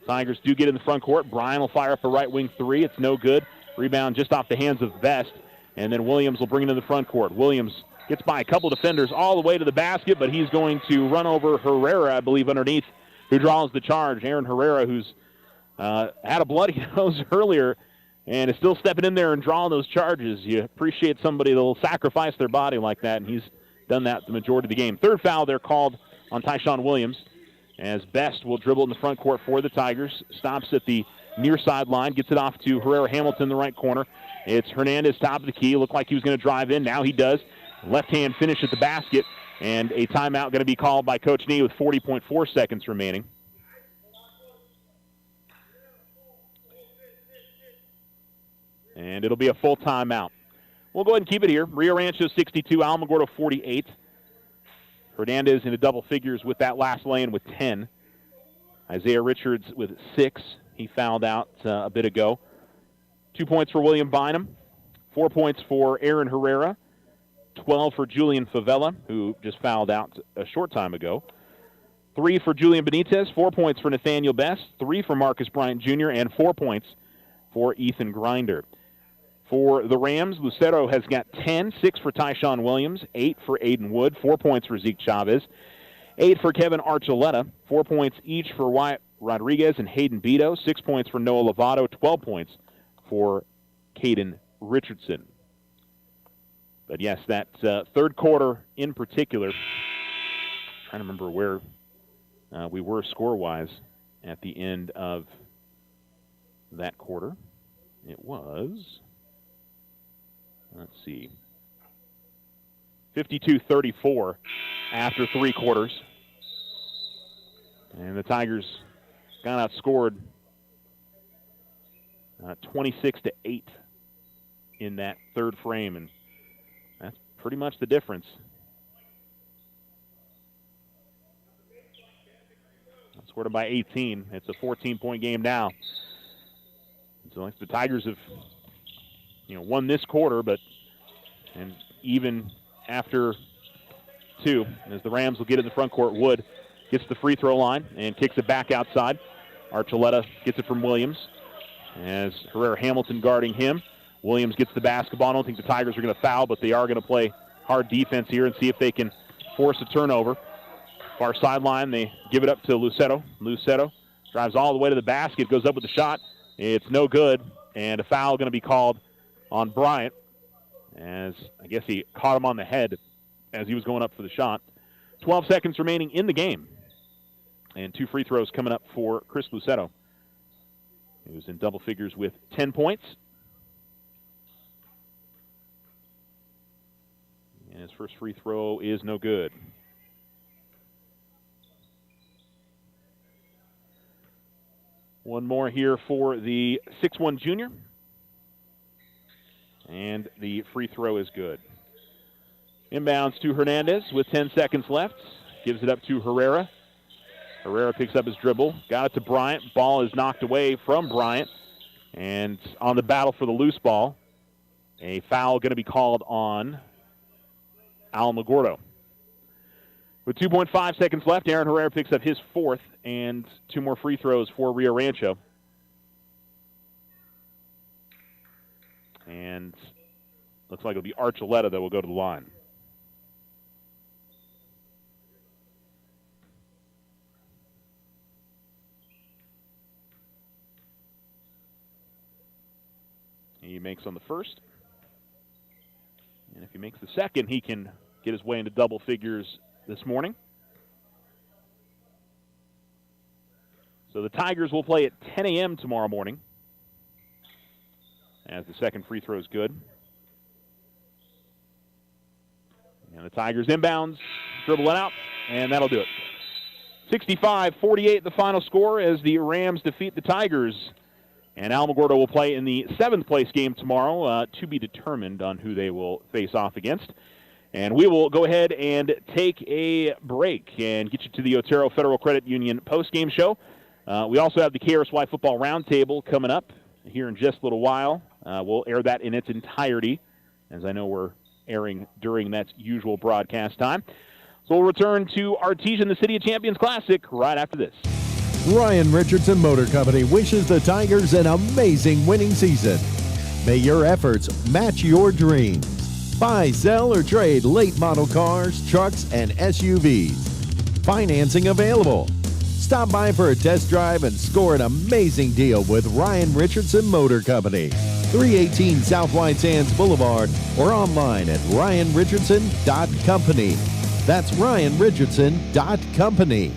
Tigers do get in the front court. Bryan will fire up a right wing 3. It's no good. Rebound just off the hands of Best. And then Williams will bring it in the front court. Williams gets by a couple defenders all the way to the basket, but he's going to run over Herrera, I believe, underneath, who draws the charge. Aaron Herrera, who's had a bloody nose earlier and is still stepping in there and drawing those charges. You appreciate somebody that will sacrifice their body like that, and he's done that the majority of the game. Third foul there called on Tyshawn Williams as Best will dribble in the front court for the Tigers. Stops at the near sideline, gets it off to Herrera-Hamilton in the right corner. It's Hernandez top of the key. Looked like he was going to drive in. Now he does. Left-hand finish at the basket, and a timeout going to be called by Coach Nee with 40.4 seconds remaining. And it'll be a full timeout. We'll go ahead and keep it here. Rio Rancho 62, Alamogordo 48. Hernandez into double figures with that last lane with 10. Isaiah Richards with 6. He fouled out a bit ago. 2 points for William Bynum. 4 points for Aaron Herrera. 12 for Julian Favela, who just fouled out a short time ago. 3 for Julian Benitez. 4 points for Nathaniel Best. 3 for Marcus Bryant Jr. And 4 points for Ethan Grinder. For the Rams, Lucero has got 10, 6 for Tyshawn Williams, 8 for Aiden Wood, 4 points for Zeke Chavez, 8 for Kevin Archuleta, 4 points each for Wyatt Rodriguez and Hayden Beto, 6 points for Noah Lovato, 12 points for Caden Richardson. But yes, that third quarter in particular, trying to remember where we were score-wise at the end of that quarter. It was, let's see, 52-34 after three quarters. And the Tigers got outscored 26-8 in that third frame, and that's pretty much the difference. Outscored by 18. It's a 14-point game now. So the Tigers have, won this quarter, and even after two, as the Rams will get in the front court, Wood gets the free throw line and kicks it back outside. Archuleta gets it from Williams as Herrera Hamilton guarding him. Williams gets the basketball. I don't think the Tigers are going to foul, but they are going to play hard defense here and see if they can force a turnover. Far sideline, they give it up to Lucetto. Lucetto drives all the way to the basket, goes up with the shot. It's no good, and a foul going to be called on Bryant, as I guess he caught him on the head as he was going up for the shot. 12 seconds remaining in the game, and two free throws coming up for Chris Lucetto. He was in double figures with 10 points. And his first free throw is no good. One more here for the 6'1 junior. And the free throw is good. Inbounds to Hernandez with 10 seconds left. Gives it up to Herrera. Herrera picks up his dribble. Got it to Bryant. Ball is knocked away from Bryant. And on the battle for the loose ball, a foul going to be called on Alamogordo. With 2.5 seconds left, Aaron Herrera picks up his fourth and two more free throws for Rio Rancho. And looks like it'll be Archuleta that will go to the line. He makes on the first. And if he makes the second, he can get his way into double figures this morning. So the Tigers will play at 10 a.m. tomorrow morning, as the second free throw is good. And the Tigers inbounds, dribble it out, and that'll do it. 65-48 the final score as the Rams defeat the Tigers. And Alamogordo will play in the 7th place game tomorrow, to be determined on who they will face off against. And we will go ahead and take a break and get you to the Otero Federal Credit Union post-game show. We also have the KRSY Football Roundtable coming up here in just a little while. We'll air that in its entirety, as I know we're airing during that usual broadcast time. So we'll return to Artesia and the City of Champions Classic right after this. Ryan Richardson Motor Company wishes the Tigers an amazing winning season. May your efforts match your dreams. Buy, sell, or trade late model cars, trucks, and SUVs. Financing available. Stop by for a test drive and score an amazing deal with Ryan Richardson Motor Company. 318 South White Sands Boulevard or online at ryanrichardson.company. That's ryanrichardson.company.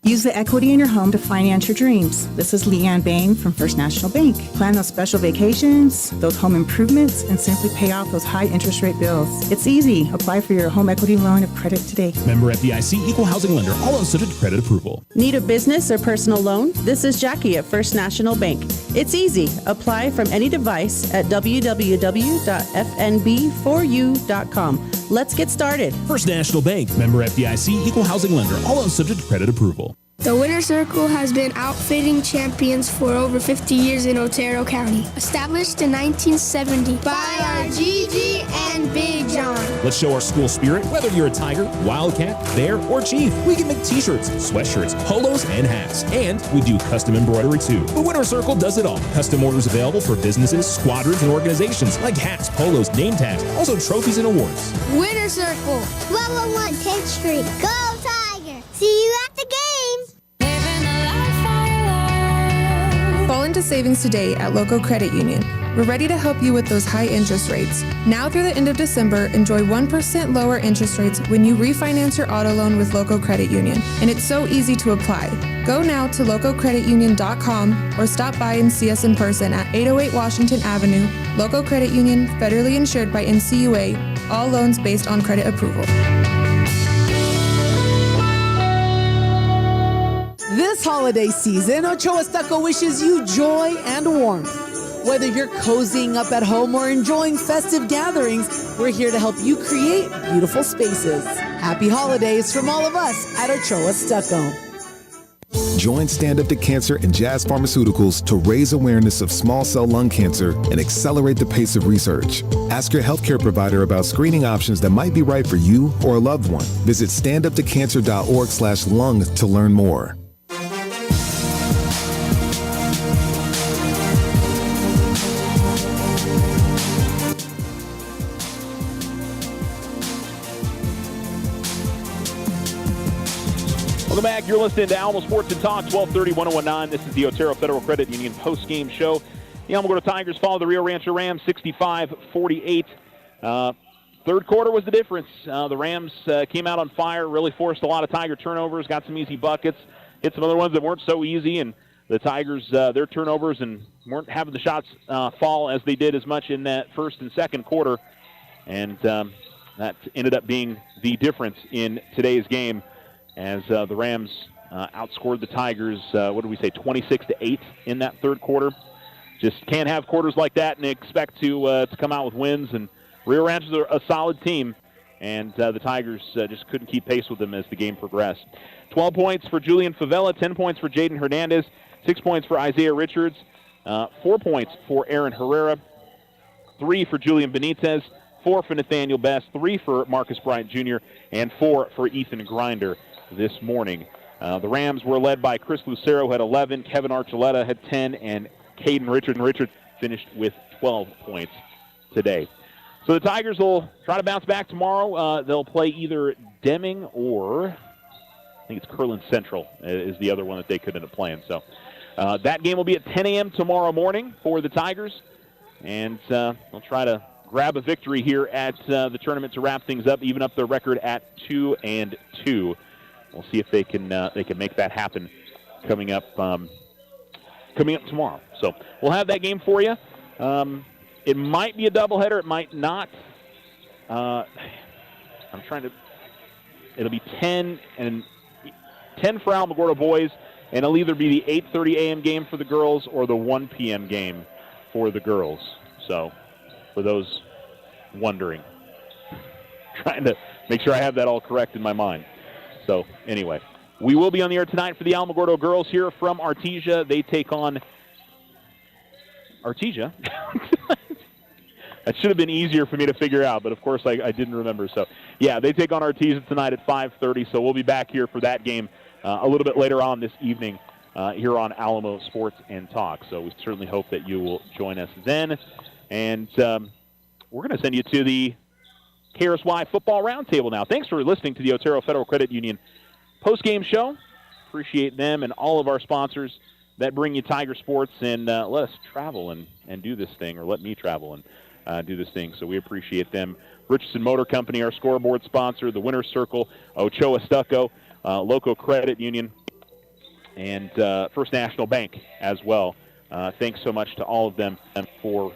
Use the equity in your home to finance your dreams. This is Leanne Bain from First National Bank. Plan those special vacations, those home improvements, and simply pay off those high interest rate bills. It's easy. Apply for your home equity line of credit today. Member FDIC, equal housing lender, all subject to credit approval. Need a business or personal loan? This is Jackie at First National Bank. It's easy. Apply from any device at www.fnb4u.com. Let's get started. First National Bank, member FDIC, equal housing lender, all subject to credit approval. The Winter Circle has been outfitting champions for over 50 years in Otero County. Established in 1970 by our Gigi and Big John. Let's show our school spirit. Whether you're a Tiger, Wildcat, Bear, or Chief, we can make t-shirts, sweatshirts, polos, and hats. And we do custom embroidery too. The Winter Circle does it all. Custom orders available for businesses, squadrons, and organizations like hats, polos, name tags, also trophies and awards. Winter Circle, 1201 10th Street. Go Tiger! See you at the game! Fall into savings today at Local Credit Union. We're ready to help you with those high interest rates. Now through the end of December, enjoy 1% lower interest rates when you refinance your auto loan with Local Credit Union. And it's so easy to apply. Go now to localcreditunion.com or stop by and see us in person at 808 Washington Avenue. Local Credit Union, federally insured by NCUA. All loans based on credit approval. This holiday season, Ochoa Stucco wishes you joy and warmth. Whether you're cozying up at home or enjoying festive gatherings, we're here to help you create beautiful spaces. Happy holidays from all of us at Ochoa Stucco. Join Stand Up to Cancer and Jazz Pharmaceuticals to raise awareness of small cell lung cancer and accelerate the pace of research. Ask your healthcare provider about screening options that might be right for you or a loved one. Visit standuptocancer.org/lung to learn more. Welcome back. You're listening to Alamo Sports and Talk, 1230, 1019. This is the Otero Federal Credit Union post-game show. The Alamogordo Tigers follow the Rio Rancho Rams 65-48. Third quarter was the difference. The Rams came out on fire, really forced a lot of Tiger turnovers, got some easy buckets, hit some other ones that weren't so easy, and the Tigers, their turnovers and weren't having the shots fall as they did as much in that first and second quarter. And that ended up being the difference in today's game, as the Rams outscored the Tigers, 26-8 in that third quarter. Just can't have quarters like that and expect to come out with wins. And Rio Rancho's a solid team, and the Tigers just couldn't keep pace with them as the game progressed. 12 points for Julian Favela, 10 points for Jaden Hernandez, 6 points for Isaiah Richards, 4 points for Aaron Herrera, 3 for Julian Benitez, 4 for Nathaniel Best, 3 for Marcus Bryant Jr., and 4 for Ethan Grinder this morning. The Rams were led by Chris Lucero, who had 11, Kevin Archuleta had 10, and Caden Richard finished with 12 points today. So the Tigers will try to bounce back tomorrow. They'll play either Deming or I think it's Kirtland Central is the other one that they could end up playing. So that game will be at 10 a.m. tomorrow morning for the Tigers, and they'll try to grab a victory here at the tournament to wrap things up, even up their record at 2-2. We'll see if they can make that happen coming up tomorrow. So we'll have that game for you. It might be a doubleheader. It might not. It'll be 10 for Alamogordo boys, and it'll either be the 8:30 a.m. game for the girls or the 1 p.m. game for the girls. So for those wondering, trying to make sure I have that all correct in my mind. So anyway, we will be on the air tonight for the Alamogordo girls here from Artesia. They take on Artesia. That should have been easier for me to figure out, but of course I didn't remember. So yeah, they take on Artesia tonight at 5:30. So we'll be back here for that game a little bit later on this evening here on Alamo Sports and Talk. So we certainly hope that you will join us then. And we're going to send you to the KRSY Football Roundtable now. Thanks for listening to the Otero Federal Credit Union post-game show. Appreciate them and all of our sponsors that bring you Tiger Sports and let us travel and do this thing, or let me travel and do this thing. So we appreciate them. Richardson Motor Company, our scoreboard sponsor, the Winner's Circle, Ochoa Stucco, Local Credit Union, and First National Bank as well. Thanks so much to all of them for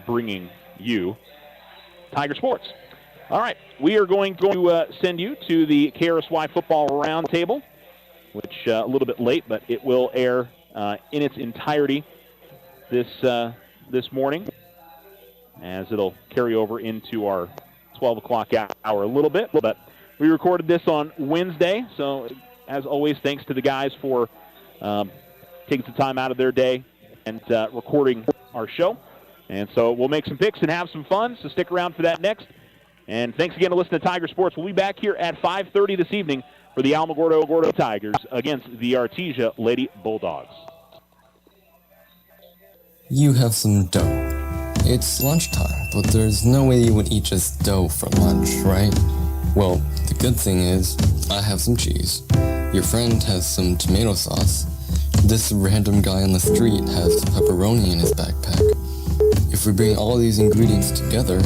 bringing you Tiger Sports. All right, we are going to send you to the KRSY Football Roundtable, which a little bit late, but it will air in its entirety this morning, as it'll carry over into our 12 o'clock hour a little bit. But we recorded this on Wednesday, so as always, thanks to the guys for taking some time out of their day and recording our show. And so we'll make some picks and have some fun, so stick around for that next. And thanks again to listen to Tiger Sports. We'll be back here at 5:30 this evening for the Alamogordo Tigers against the Artesia Lady Bulldogs. You have some dough. It's lunchtime, but there's no way you would eat just dough for lunch, right? Well, the good thing is, I have some cheese. Your friend has some tomato sauce. This random guy on the street has pepperoni in his backpack. If we bring all these ingredients together,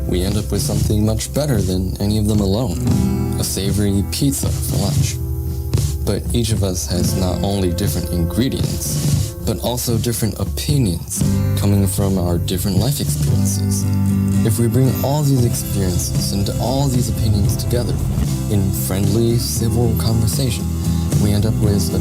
we end up with something much better than any of them alone. A savory pizza for lunch. But each of us has not only different ingredients, but also different opinions coming from our different life experiences. If we bring all these experiences and all these opinions together in friendly, civil conversation, we end up with a